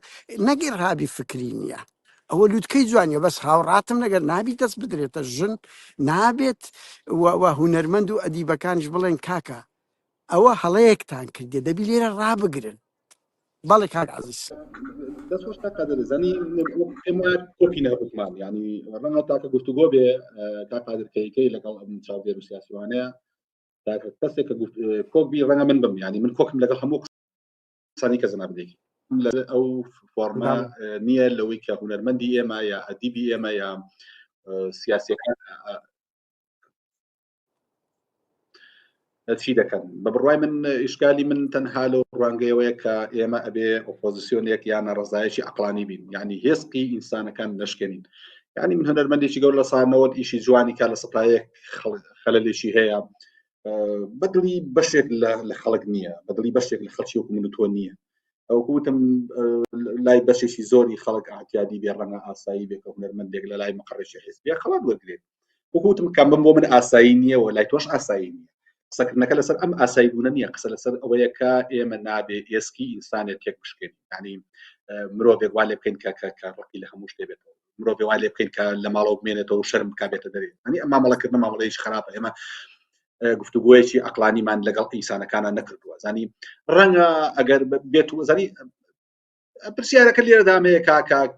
نەگەر هابی فکری نییە ئەوە لووتکەی جوانیە بەس هاوڕاتم نەگەر نابی دەست بدرێتە ژن نابێت هونەرمەند و ئەدیبەکانش بڵێن کاکە ئەوە هەڵەیەکتان کردێ دەبی لێرە ڕابگرن بەڵێ کاک عەزیز
دەست تا قادر زنی ئێمە کۆپی نەبوومان ینی ڕەنگە تاکە گفتوگۆ بێ تا قادرکەیەکەی لەگەڵ ئەم چاودێر و سیاسیوانەیە تاکە کەسێک کۆکبی ڕەنگە من بم ینی من کۆکم لەگەڵ هەموو قسانی کە زەنابدێکی ئەو فۆرمە نییە لەوەی کە هونەرمەندی ئێمە یا ئەدیبی ئێمە یا سیاسیەکان چی دەکەن بە بڕوای من ئیشکالی من تەنها لەو ڕوانگەیەوەیە کە ئێمە ئەبێ ئۆپۆزیسیۆنێک یانە ڕزایەکی عەقلانی بین ینی هێزقی ئینسانەکان نەشکێنین ینی من هونەرمەندێکی گەور لە سانەوە ئیشی جوانی کا لە سەپایەک خەلەلێکی هەیە بەدڵی بەشێک لە خەڵک نییە بەدڵی بەشێک لە خەڵکی وەکو من و تۆ نییە ئەو کوتم لای بەشێکی زۆری خەڵک ئاعتیادی بێ ڕەنگە ئاسایی بێ کە هونەرمەندێک لە لای مەقڕێکی حیزبی خەڵات وەرگێت وەکوتم کەم بم بۆ من ئاسایی نییە و لای تۆش ئاسایی نییە قسەکردنەکە لەسەر ئەم ئاسایی بوونە نییە قسە لەسەر ئەوەیە کە ئێمە نابێ ئێسکی ئینسانێک تێک بشکێن ینی مرۆڤێک وا لێ بکەین کە ڕقی لە هەموو شتێ بێتەوە مرۆڤێ وا لێ بکەین کە لە ماڵەوە بمێنێتەوە و شەرم بکا بێتە دەرێ ینی ئەم مامەڵەکردنە مامەڵەیەکی خراپە ئێمە گفتوگۆیەکی عەقلانیمان لەگەڵ ئینسانەکانە نەکردووە زانی ڕەنگە ئەگەر بێت زانی پرسیارەکە لێرەدا هەیە کاک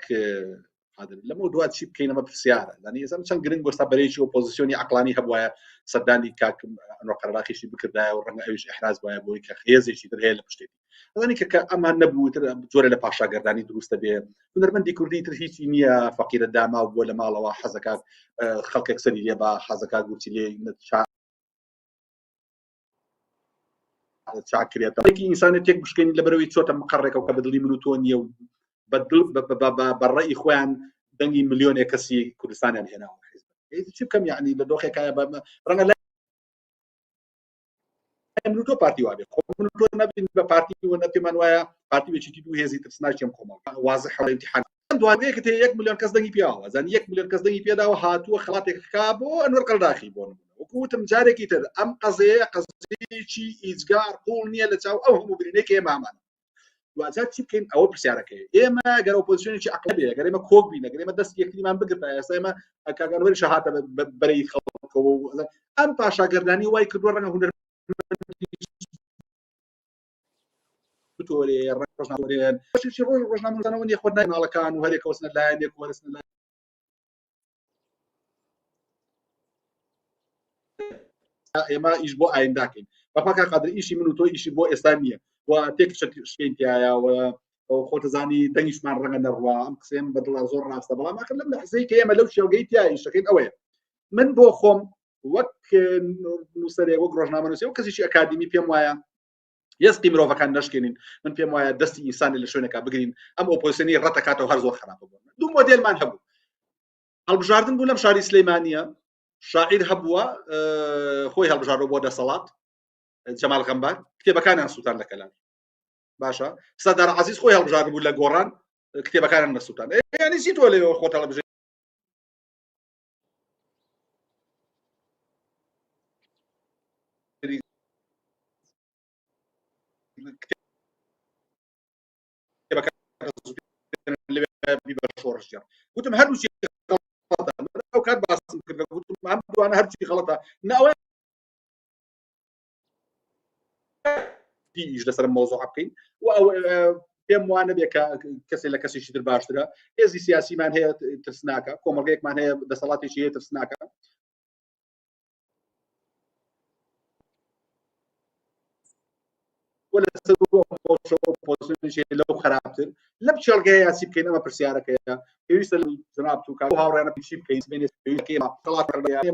لەمە دوات چی بکەینەمە پرسیارە زانی ئێستا چەند گرنگ وەستا بەرەیەکی ئۆپۆزیسیۆنی عەقلانی هەبوایە سەردانی کاک ئەنوەر قەرەباقیشی بکردایە و ڕەنگە ئەویش ئیحراز وایە بۆی کە خێزێکی تر هەیە لە پشتێتی ئەزانی کە ئەمە نەبوو جۆرە لە پاشاگەردانی دروستە بێ هونەرمەندی کوردی تر هیچی نییە فەقیرە داما بووە لە ماڵەوە حەزەکە خەڵکێک سەری لێ بە حەزەکە گوتی لێ چاکرێتەوەی ئینسانێت تێک بشکێنی لەبەرەوەی چۆتە مقڕێکەوە کە بەدڵی من و تۆ نییە و بەڕێی خۆیان دەنگی ملیۆنێک کەسی کوردستانیان هێناوە چی بکەم یعنی لە دۆخێکایە ڕەنگە من تۆ پارتی وابێ خۆ من تۆ نەبین بە پارتی و نەپێمان وایە پارتی بێکی دوو هێزی ترسناچێم کۆمەڵ واضح امتحان دوانەیەکە 1 ملیۆن کەس دەنگی پیاوە زان 1 ملیۆن کەس دەنگی پێداوە هاتووە خڵاتێک کا بۆ ئەنوەر قەڵداخی بۆ وەکوتم جارێکی تر ئەم قەزەیە قەزەیەکی ئیجگار قوڵ نییە لە چاو ئەو هەموو برینێکی ئێمامان دوجار چی بکەین ئەوە پرسیارەکەی ئێمە گەر ئۆپۆزیسیۆنێکی عەقڵی گەر ئێمە کۆک بین گەر ئێمە دەست یەکتریمان بگرن ئێستا ئێمە کاگەنوەری شەهاتە بەرەی خەڵکەوە ئەم پاشاگەردانی وای کردووە ڕەنگە هونەر ڕۆژنامەوە خۆ ناڵەکان و هەرێک وەسنە لایەنێک وەرسنە لای ئێمە ئیش بۆ ئاینداکەین بەپاکە قادر ئیشی من و تۆ ئیشی بۆ ئێستا نییە و تێک شوێن تایەوە خۆتەزانی دەنگیشمان ڕەنگە نەڕوا ئەم قسەم بەدڵ زۆر ڕاستە بەڵام ئاخر لەم لەحزەی کە ئێمە لەو شێوگەی تیا ئیشەکەین ئەوەیە من بۆ خۆم وەک نووسەرێک وەک ڕۆژنامەنووسێ و کەسێکی ئەکادمی پێم وایە یەستی مرۆڤەکان نەشکێنین من پێم وایە دەستی ئینسانی لە شوێنێکا بگرین ئەم ئۆپۆزیسیۆنی ڕەتەکاتەوە هەر زۆر خراپە بوون دوو مۆدێلمان هەبوو هەڵبژاردن بوو لەم شاری سلەیمانیە شاعیر هەبووە خۆی هەڵبژاردەوە بۆ دەسەڵات جەمال غەمبار کتێبەکانیان سووتان لە کەلان باشە سەدار عەزیز خۆی هەڵبژاردن بوو لە گۆڕان کتێبەکانیان نەسووتان یعنی چی تۆ لێەوە خۆت هەڵبژێ وتم هەردووچی ئەو کات باسم کرد گوتم ئەم دوانە هەرچی غەڵەتە ناوە ئیش لەسەر مۆزوع بکەین و ئەو پێم وانە بێ کەسێ لە کەسێکی تر باشترە هێزی سیاسیمان هەیە ترسناکە کۆمەڵگەیەکمان هەیە دەسەڵاتێکی هەیە ترسناکە لەو خراپتر لەم چێڵگەیە یاسی بکەین ئەمە پرسیارەکەیە پێویستە جناب تووکە هاوڕێنە چی بکەین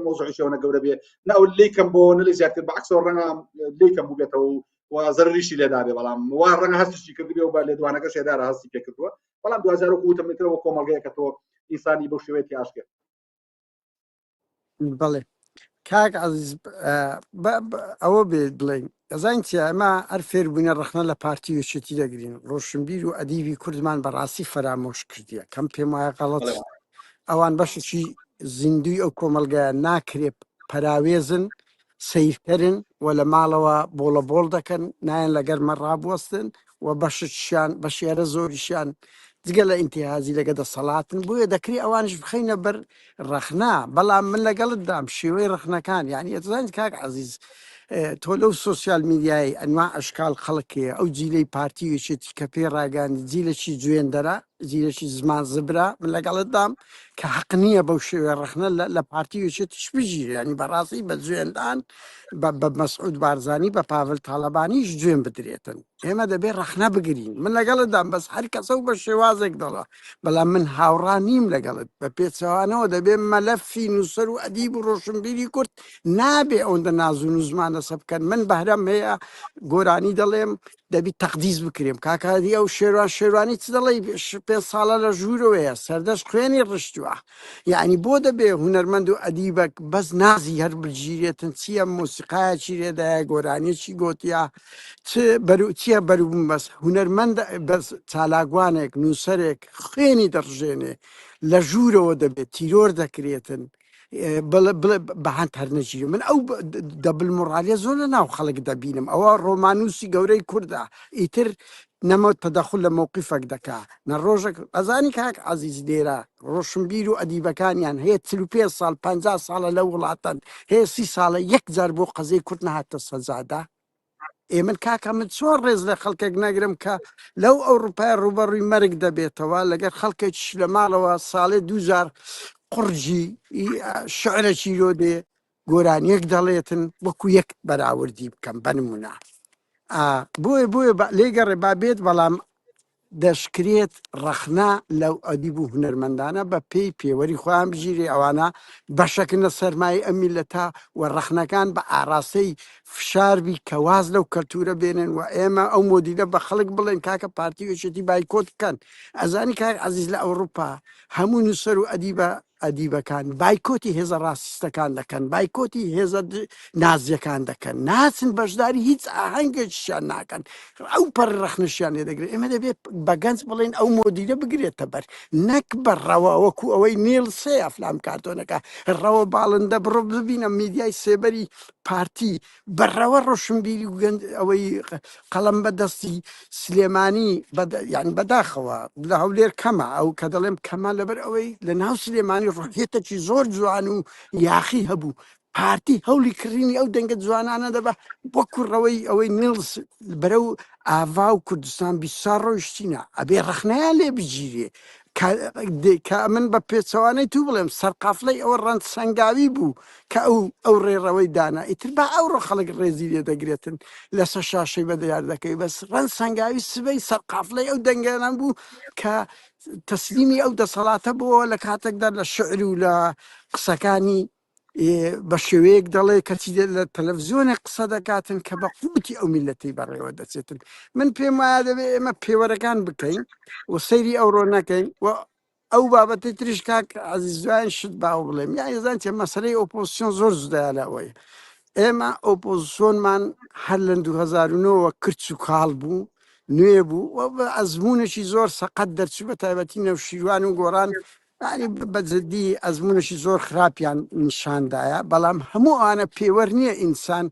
مۆزوعیشەوە گەورە بێ ناو لیکەم بۆ نە لێ زیاتر بەعکسەوە ڕەنگە لیکەم بوو بێتەوە و زەرریشی لێدا بێ بەڵام وا ڕەنگە هەستیشی کردبێ و بە لێدوانەکە شێدارە هەستی پێ کردووە بەڵام 2000 مترەوە کۆمەڵگەیەکە تۆ ئینسانی بەو شێوەیەکی ئاشکێ
بەڵێ کاک عەزیز ئەوە بێ بڵێن دەزانین چی ئەمە هەر فێربوونە ڕخنە لە پارتی وێچێتی دەگرین ڕۆشنبیر و ئەدیبی کوردمان بەڕاستی فەرامۆش کردیە کەم پێم وایە غەڵەت ئەوان بەشێکی زیندوی ئەو کۆمەلگایە ناکرێت پەراوێزن سیرکەرن و لە ماڵەوە بۆڵە بۆڵ دەکەن نایەن لەگەرمە ڕابوەستن و بەشیان بەشێرە زۆریشیان جگە لە ئینتیهازی لەگە دەسەڵاتن بۆیە دەکری ئەوانش بخەینە بەر ڕەخنا بەڵام من لەگەڵت دام شێوەی ڕخنەکان یعنی ئەتوانیت کاک عەزیز تۆ لەو سۆسیال میدیایی ئەنوا ئەشکال خەڵکێ ئەو جیلەی پارتی وێچێتی کە پێ ڕاگەاندی جیلەکی جوێندەرە زیرەکی زمان زبرا من لەگەڵت دام کە حەق نییە بەو شێوێ ڕخنە لە پارتی وێچێتیش بژیر ینی بەڕاستی بە جوێندان بە مەسعود بارزانی بە پاڤل تاڵەبانیش جوێن بدرێتن ئێمە دەبێت ڕخنە بگرین من لەگەڵت دام بەس هەر کەسە و بە شێوازێک دەڵە بەڵام من هاوڕا نیم لەگەڵت بە پێچەوانەوە دەبێت مەلەفی نووسەر و ئەدیب و ڕۆشنبیری کورد نابێ ئەوەندە نازون و زمانە سە بکەن من بەهرەم هەیە گۆرانی دەڵێم دەبی تەقدیس بکرێم کاکادی ئەو شێوانی چ دەڵی 5 ساڵە لە ژوورەوەیە سەردەست خوێنی ڕشتووە یعنی بۆ دەبێ هونەرمەند و ئەدیبەک بەس نازی هەر بگیرێتن چییە مۆسیقایەکی لێدایە گۆرانیەکی گۆتیا چییە بەروبووم بەس هونەرمەند بەس چالاگوانێک نووسەرێک خوێنی دەڕژێنێ لە ژوورەوە دەبێت تیرۆر دەکرێتن بەهان هەرنەژیر من ئەو دەبلمڕالە زۆر لە ناو خەڵک دەبینم ئەوە ڕۆمانوسی گەورەی کووردا ئیتر نەمە تەدەخل لە مووقیفەک دەکا نە ڕۆژێک ئەزانی کاک عەزیز لێرە ڕۆشنبیر و ئەدیبەکانیان هەیە 35 ساڵ 50 ساڵە لە وڵاتەن هەیە 30 ساڵە یەکجار بۆ قەزەی کورد نهاتە سەجادا من کاکە من چۆن ڕێز لە خەڵکێک نەگرم کە لەو ئەوروپای ڕوبەڕووی مەرگ دەبێتەوە لەگەر خەڵکێکیش لە ماڵەوە ساڵێ 2000 قورجی شعرە چیرۆ دێ گۆرانیەک دەڵێتن وەکو یەک بەراوردی بکەم بەنمونە بۆیە لێگەڕێ با بێت بەڵام دەشکرێت ڕەخنا لەو ئەدیب و هونەرمەندانە بە پێی پێوەری خۆیان بژیرێ ئەوانە بەشەکنە سەرمای ئەمیلەتە و ڕەخنەکان بە ئاراستەی فشاربی کەواز لەو کەلتورە بێنن و ئێمە ئەو مۆدیلە بە خەڵک بڵێن کاکە پارتی وێشێتی بایکۆت بکەن. ئەزانی کاک عەزیز لە ئەوروپا هەموو نووسەر و ئەدیبەکان بایکۆتی هێزە ڕاستیستەکان دەکەن، بایکۆتی هێزە نازیەکان دەکەن، ناچن بەشداری هیچ ئاهەنگێکیشیان ناکەن، ئەو پەر ڕەخنەشیان لێ دەگرێت. ئێمە دەبێت بە گەنج بڵێن ئەو مۆدیلە بگرێتە بەر، نەک بەڕەوە وەکو ئەوەی نیڵ سێ ئەفلام کارتۆنەکە ڕەوە باڵندە بڕۆ ببینە میدیای سێبەری پارتی بەڕەوە ڕۆشنبیری و ئەوەی قەڵەم بەدەستی سلێمانی یعنی بەداخەوە لە هەولێر کەمە ئەو کە دەڵێم کەمە لەبەر ئەوەی لە ناو سلێمانی ڕۆکێتەکی زۆر جوان و یاخی هەبوو. پارتی هەولی کڕینی ئەو دەنگە جوانانە دەبە بۆ کوڕەوەی ئەوەی نیڵس بەرە و ئاوا و کوردستان بیسا ڕۆیشتینە ئەبێ ڕەخنەیان لێ بگیرێ کە من بە پێچەوانەی تو بڵێم سەرقافلەی ئەوە ڕەند سەنگاوی بوو کە ئەو ڕێڕەوەی دانا ئیتر بە ئەوڕۆ خەڵک ڕێزی لێ دەگرێتن لەسەر شاشەی بە دیار دەکەی بەس ڕەن سەنگاوی سبەی سەرقافلەی ئەو دەنگێنان بوو کە تەسلیمی ئەو دەسەڵاتە بووە لە کاتێکدا لە شعر و لە قسەکانی بە شێوەیەک دەڵێ کەچی لە تەلەڤزیۆنێک قسە دەکاتن کە بە قوتی ئەو میلەتی بەڕێوە دەچێتن. من پێم وایە دەبێت ئێمە پێوەرەکان بکەین و سەیری ئەوڕۆ نەکەین و ئەو بابەتی تریش کاک عەزیزوان شت باو بڵێم یا ێزان چێ مەسەلەی ئۆپۆزیسیۆن زۆر جودایە لەوەیە. ئێمە ئۆپۆزیسیۆنمان هەر لە 2009 کرچ و کاڵ بوو نوێ بوو و بە ئەزمونشی زۆر سەقەت دەرچوو بە تایبەتی نەوشیروان و گۆڕان بەجددی ئەزمونشی زۆر خراپیان نیشاندایە بەڵام هەموو ئەوانە پێوە نییە ئینسان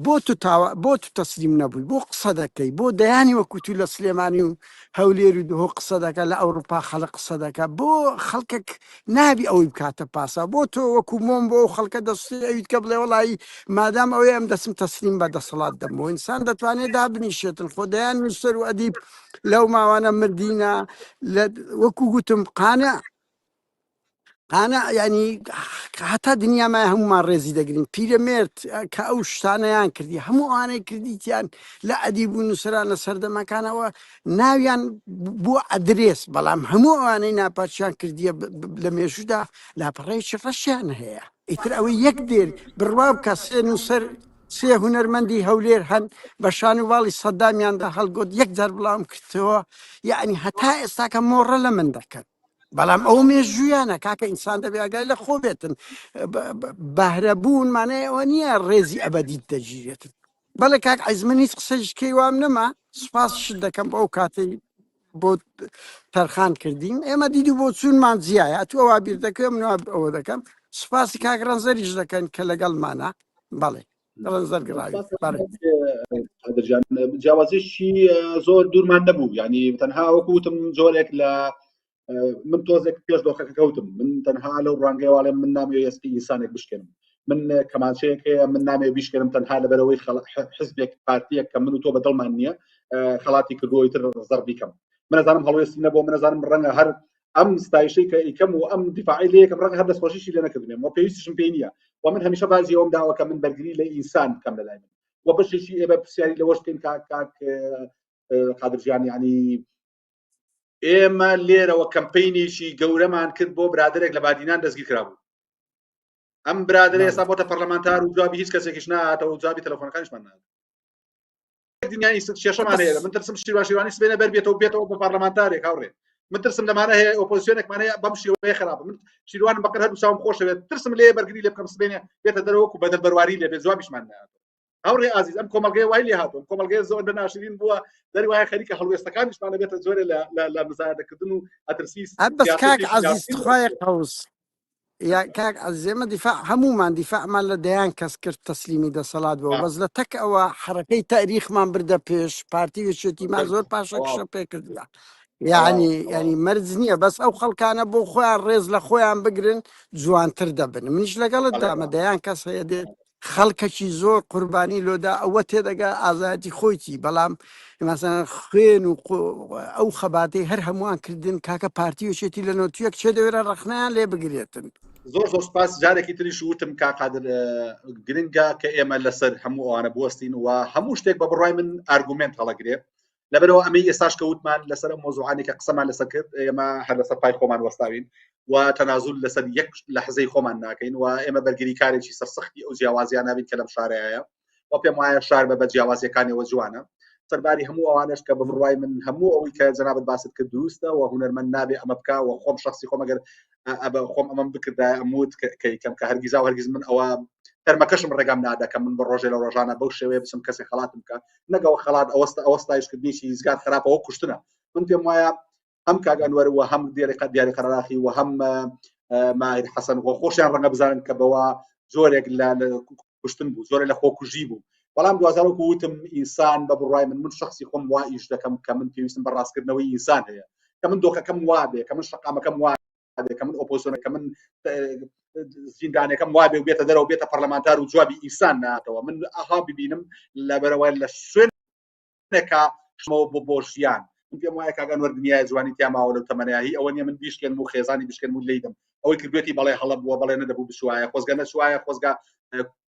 بۆ تو تەسلیم نەبووی بۆ قسە دەکەی بۆ دەیانی وەکوتو لە سلێمانی و هەولێر و دهۆ قسە دەکە لە ئەوروپا خەڵک قسە دەکە بۆ خەڵکێک نابی ئەوەی بکاتە پاسا بۆ تۆ وەکو مۆم بۆ خەڵکە دەستی ئەویت کە بڵێ وڵایی مادام ئەوەی ئەم دەسم تەسلیم بە دەسەڵات دەمەوە ئینسان دەتوانێت دابنیشێتن خۆ دەیان نووسەر و ئەدیب لەو ماوانە مردینە وەکو گوتم قانە ینی هەتا دنیامای هەمومان ڕێزی دەگرین پیرەمێرد کە ئەو شتانەیان کردی هەموو ئانەی کردیتیان لە ئەدیب و نووسران لە سەردەمەکانەوە ناویان بووە ئەدرێس بەڵام هەموو ئەوانەی ناپاچیان کردیە لە مێژوودا لاپەڕەیەکی ڕەشیان هەیە ئیتر ئەوەی یەک دێر بڕوا بکە سێ نووسەر سێ هونەرمەندی هەولێر هەن بە شانواڵی سەدامیاندا هەڵگۆت یەک جار بڵاوم کردەوە یعنی هەتا ئێستاکە مۆڕە لە من دەکەن بەڵام ئەو مێژویانە کاکە ئینسان دەبێ ئاگای لە خۆ بێتن بەهرەبوونمانەیە ئەوە نییە ڕێزی ئەبەدیت دەگیرێتن بەڵێ کاک عەزیز من هیچ قسەیشکەی وام نەما سوپاس شت دەکەم بۆ ئەو کاتەی بۆ تەرخان کردیم ئێمە دیدی بۆ چوونمان جیایە تو ئەوە بیر دەکەم ئەوە دەکەم سوپاسی کاک ڕەنزەریش دەکەن کە لەگەڵمانە بەڵێ ڕەنزەر گڕاوی
جیاوازیشی زۆر دوورمان نەبوو ینی تەنها وەکوتم جۆرێک لە من تۆزێک پێش دۆخەکە کەوتم من تەنها لەو ڕانگەیواڵێ من نامێ ئێستی ئینسانێک بشکێنم من کەمانچەیەک هەیە من نامێ بیشکێنم تەنها لەبەرەوەی حزبێک پارتیەک کە من و تۆ بەدڵمان نییە خەڵاتی کردووەی تر زەر بیکەم من نەزانم هەڵوێستی نەبوو من نەزانم ڕەنگە هەر ئەم ستایشەی کە ئیکەم و ئەم دیفاعی لە یەکەم ڕەنگە هەر دەستخۆشیشی لێ نەکردمێ و پێویستیشم پێی نییە و من هەمیشە بازی ئەوم داوە کە من بەرگری لە ئینسان بکەم لە لای من و بەشێکی ئێمە پرسیاری لەوەش بکەین کاک قادرجان یعنی ئێمە لێرەوە کەمپینێکی گەورەمان کرد بۆ برادێک لە بادینان دەستگیر کرابوو ئەم برادر ئێستا بۆتە پەرلەمانتار و جوابی هیچ کەسێکیش نهاتەوە و جوابی تەلەفۆنەکانیشمان نهات دنیای شێشەمان هەیە من ترسم شیروانی سبێنە بێتەوە بە پەرلەمانتارێک هاوڕێ من ترسم لەمانە هەیە ئۆپۆزیسیۆنێکمان هەیە بەم شێوەیە خراپە من شیروانم بەقەر هەردوو چاوم خۆشەوێت ترسم لێ بەرگری لێ بکەم سبێنێ بێتە دەرەوەکو بەدەربەرواری لێ بێت جوابیشمان نهات هاوڕێ ئازیز ئەم کۆمەڵگەی وای لێ هاتووە کۆمەڵگەی زۆر بەناشرین بووە دەری وایە خەریکە هەڵوێستەکانیشمانە بێتە زۆرە لە مزایدەکردن و ئەترسی
بەس کاک عەزیز خوای قەوس یا کاک عەزیزێمە دیفاع هەمومان دیفاعمان لە دەیان کەس کرد تەسلیمی دەسەڵات بەوە بەس لە تەک ئەوە حرەکەی تاریخمان بردە پێش پارتی وێچێتیمان زۆر پاشەکشە پێکردووە ینی مەرج نییە بەس ئەو خەڵکانە بۆ خۆیان ڕێز لە خۆیان بگرن جوانتر دەبن منیش لەگەڵت دامە دەیان کەس هەیە دێت خەڵکەکی زۆر قوربانی لۆدا ئەوە تێدەگا ئازادی خۆیتی بەڵام مەسەڵەن خوێن و ئەو خەباتەی هەر هەمووان کردن کاکە پارتی وێچێتی لە نۆتیەک چێ دەوێرە ڕەخنەیان لێ بگرێتن
زۆر سپاس جارێکی تریش وتم کا قادر گرنگە کە ئێمە لەسەر هەموو ئەوانە بوەستین و هەموو شتێک بە بڕای من ئارگومنت هەڵەگرێ لەبەرەوە ئەمەی ئێساش کە وتمان لەسەر مۆزوعانی کە قسەمان لەسەر کرد ئێمە هەر لەسەر پای خۆمان وەستاوین و تەنازول لەسەر یەک لەحزەی خۆمان ناکەین و ئێمە بەرگری کارێکی سەرسەختی ئەو جیاوازیان نابین کە لەم شارەیە و پێم وایە شار بە جیاوازیەکانیەوە جوانە سەرباری هەموو ئەوانش کە بە بڕای من هەموو ئەوەی کە جەنابەت باست کرد دروستە و هونەرمەند نابێ ئەمە بکە و خۆم شخصی خۆم ئەگەر خۆم ئەمەم بکردا ئەموت کەم کە هەرگیز و هەرگیز من ئەوە تەرمەکەشم ڕێگەم نادا کە من بە ڕۆژێ لە ڕۆژانە بەو شێوەیە بچم کەسێک خەڵاتم بکە نەگەوە خەڵات ئەوەستایشکردنیشی زگار خراپەوە کوشتنە من پێم وایە هەم کاک ئەنوەر و هەم دیاری قەرەراخی و هەم ماهیر حەسەن خۆشیان ڕەنگە بزانن کە بەوە زۆرێک لە کوشتن بوو زۆرێک لە خۆکوژی بوو بەڵام دوازارۆک وتم ئینسان بە بڕای من شخصی خۆم وا ئیش دەکەم کە من پێویستم بە ڕاستکردنەوەی ئینسان هەیە کە من دۆخەکەم وابێ کە من شقامەکەم وابێ کە من ئۆپۆزیسیۆنەکە من زیندانەکەم وابێ و بێتە دەرەوە بێتە پەرلەمانتار و جوابی ئینسان ناتەوە من ئاها ببینم لەبەرەوە لە شوێنێکە شمەوە بۆ ژیان من پێم وایە کاک ئەنوەر دنیای جوانی تیاماوە لەو تەمەنایی ئەوە نیە من بیشکێن و خێزانی بشکێن و لێیدەم ئەوەی کردوێتی بەڵێ هەڵە بووە بەڵێ نەدەبوو بشوایە خۆزگە نەچوایە خۆزگە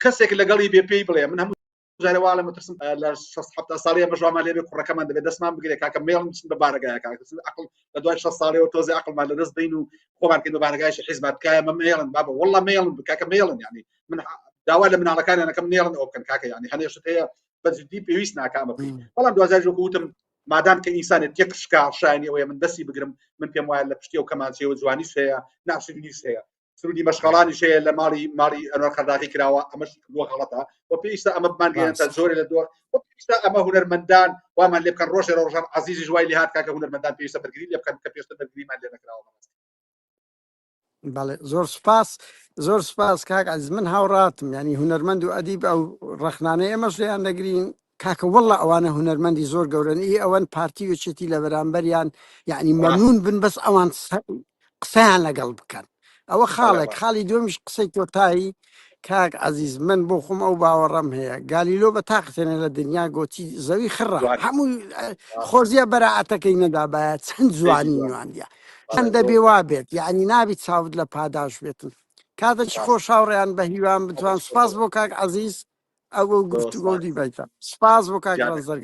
کەسێک لەگەڵی بێ پێی بڵێ من هەموو جارێواڵە مەترسم لە 60 ساڵی مەژوامان لێبێ کوڕەکەمان دەبێت دەستمان بگرێت کاکە مێڵم بچین بە بارگایە کاکە عقل لە دوای 60 ساڵیەوە تۆزی عقلمان لەدەست دەین و خۆمان کردن بە بارگایشی حیزبات کایە مە مێڵن بابە وەڵڵا مێڵن کاکە مێڵن یعنی من داوا لە مناڵەکانیانەکەم نێڵن ئەو بکەن کاکە یعنی هەنێشت هەیە بەجددی پێویست ناکامە بەڵام دوازار وتم مادام کە ئینسانێت یەک شکا شایانی ئەوەیە من دەستی بگرم من پێم وایە لە پشتی و کەمانچەوە جوانیش هەیە ناشرینیش هەیە سرودی مەشغەڵانیش هەیە لە ماڵی ئەنوەر خەرداغی کراوە ئەمەش کردووە غەڵەتە و پێویستە ئەمە بمانگەێنن تا زۆرێ لە دۆر و پێویستە ئەمە هونەرمەندان وامان لێ بکەن ڕۆژێ ڕۆژان عەزیزی ژوای لێ هات کاکە هونەرمەندان پێویستە بەرگری لێ بکەن کە پێشتر بەرگریمان لێ نەکراوە
بەڵێ زۆر سپاس کاک عەزیز من هاوڕاتم ینی هونەرمەند و ئەدیب ئەو ڕەخنانەی ئێمەش لێیان دەگرین کاکە وەڵڵا ئەوانە هونەرمەندی زۆر گەورن ئەوەن پارتی وچێتی لە بەرامبەریان یعنی مەمنون بن بەس ئەوان قسەیان لەگەڵ بکەن ئەوە خاڵێک خاڵی دومیش قسەی تۆتایی کاک عەزیز من بۆ خۆم ئەو باوەڕەم هەیە گالیلۆ بە تاقتێنە لە دنیا گۆتی زەوی خڕە هەموو خۆزیە بەراعەتەکەی نەدابایە چەند جوانی نواندە چەند دەبێ وا بێت یعنی نابیت چاوت لە پاداش بێتن کاتێکی خۆش هاوڕێیان بە هیوان بتوان سپاس بۆ کاک عەزیز ئەو گفتوگۆ دیبیتە سپاس بۆ کاک ڕەنزەر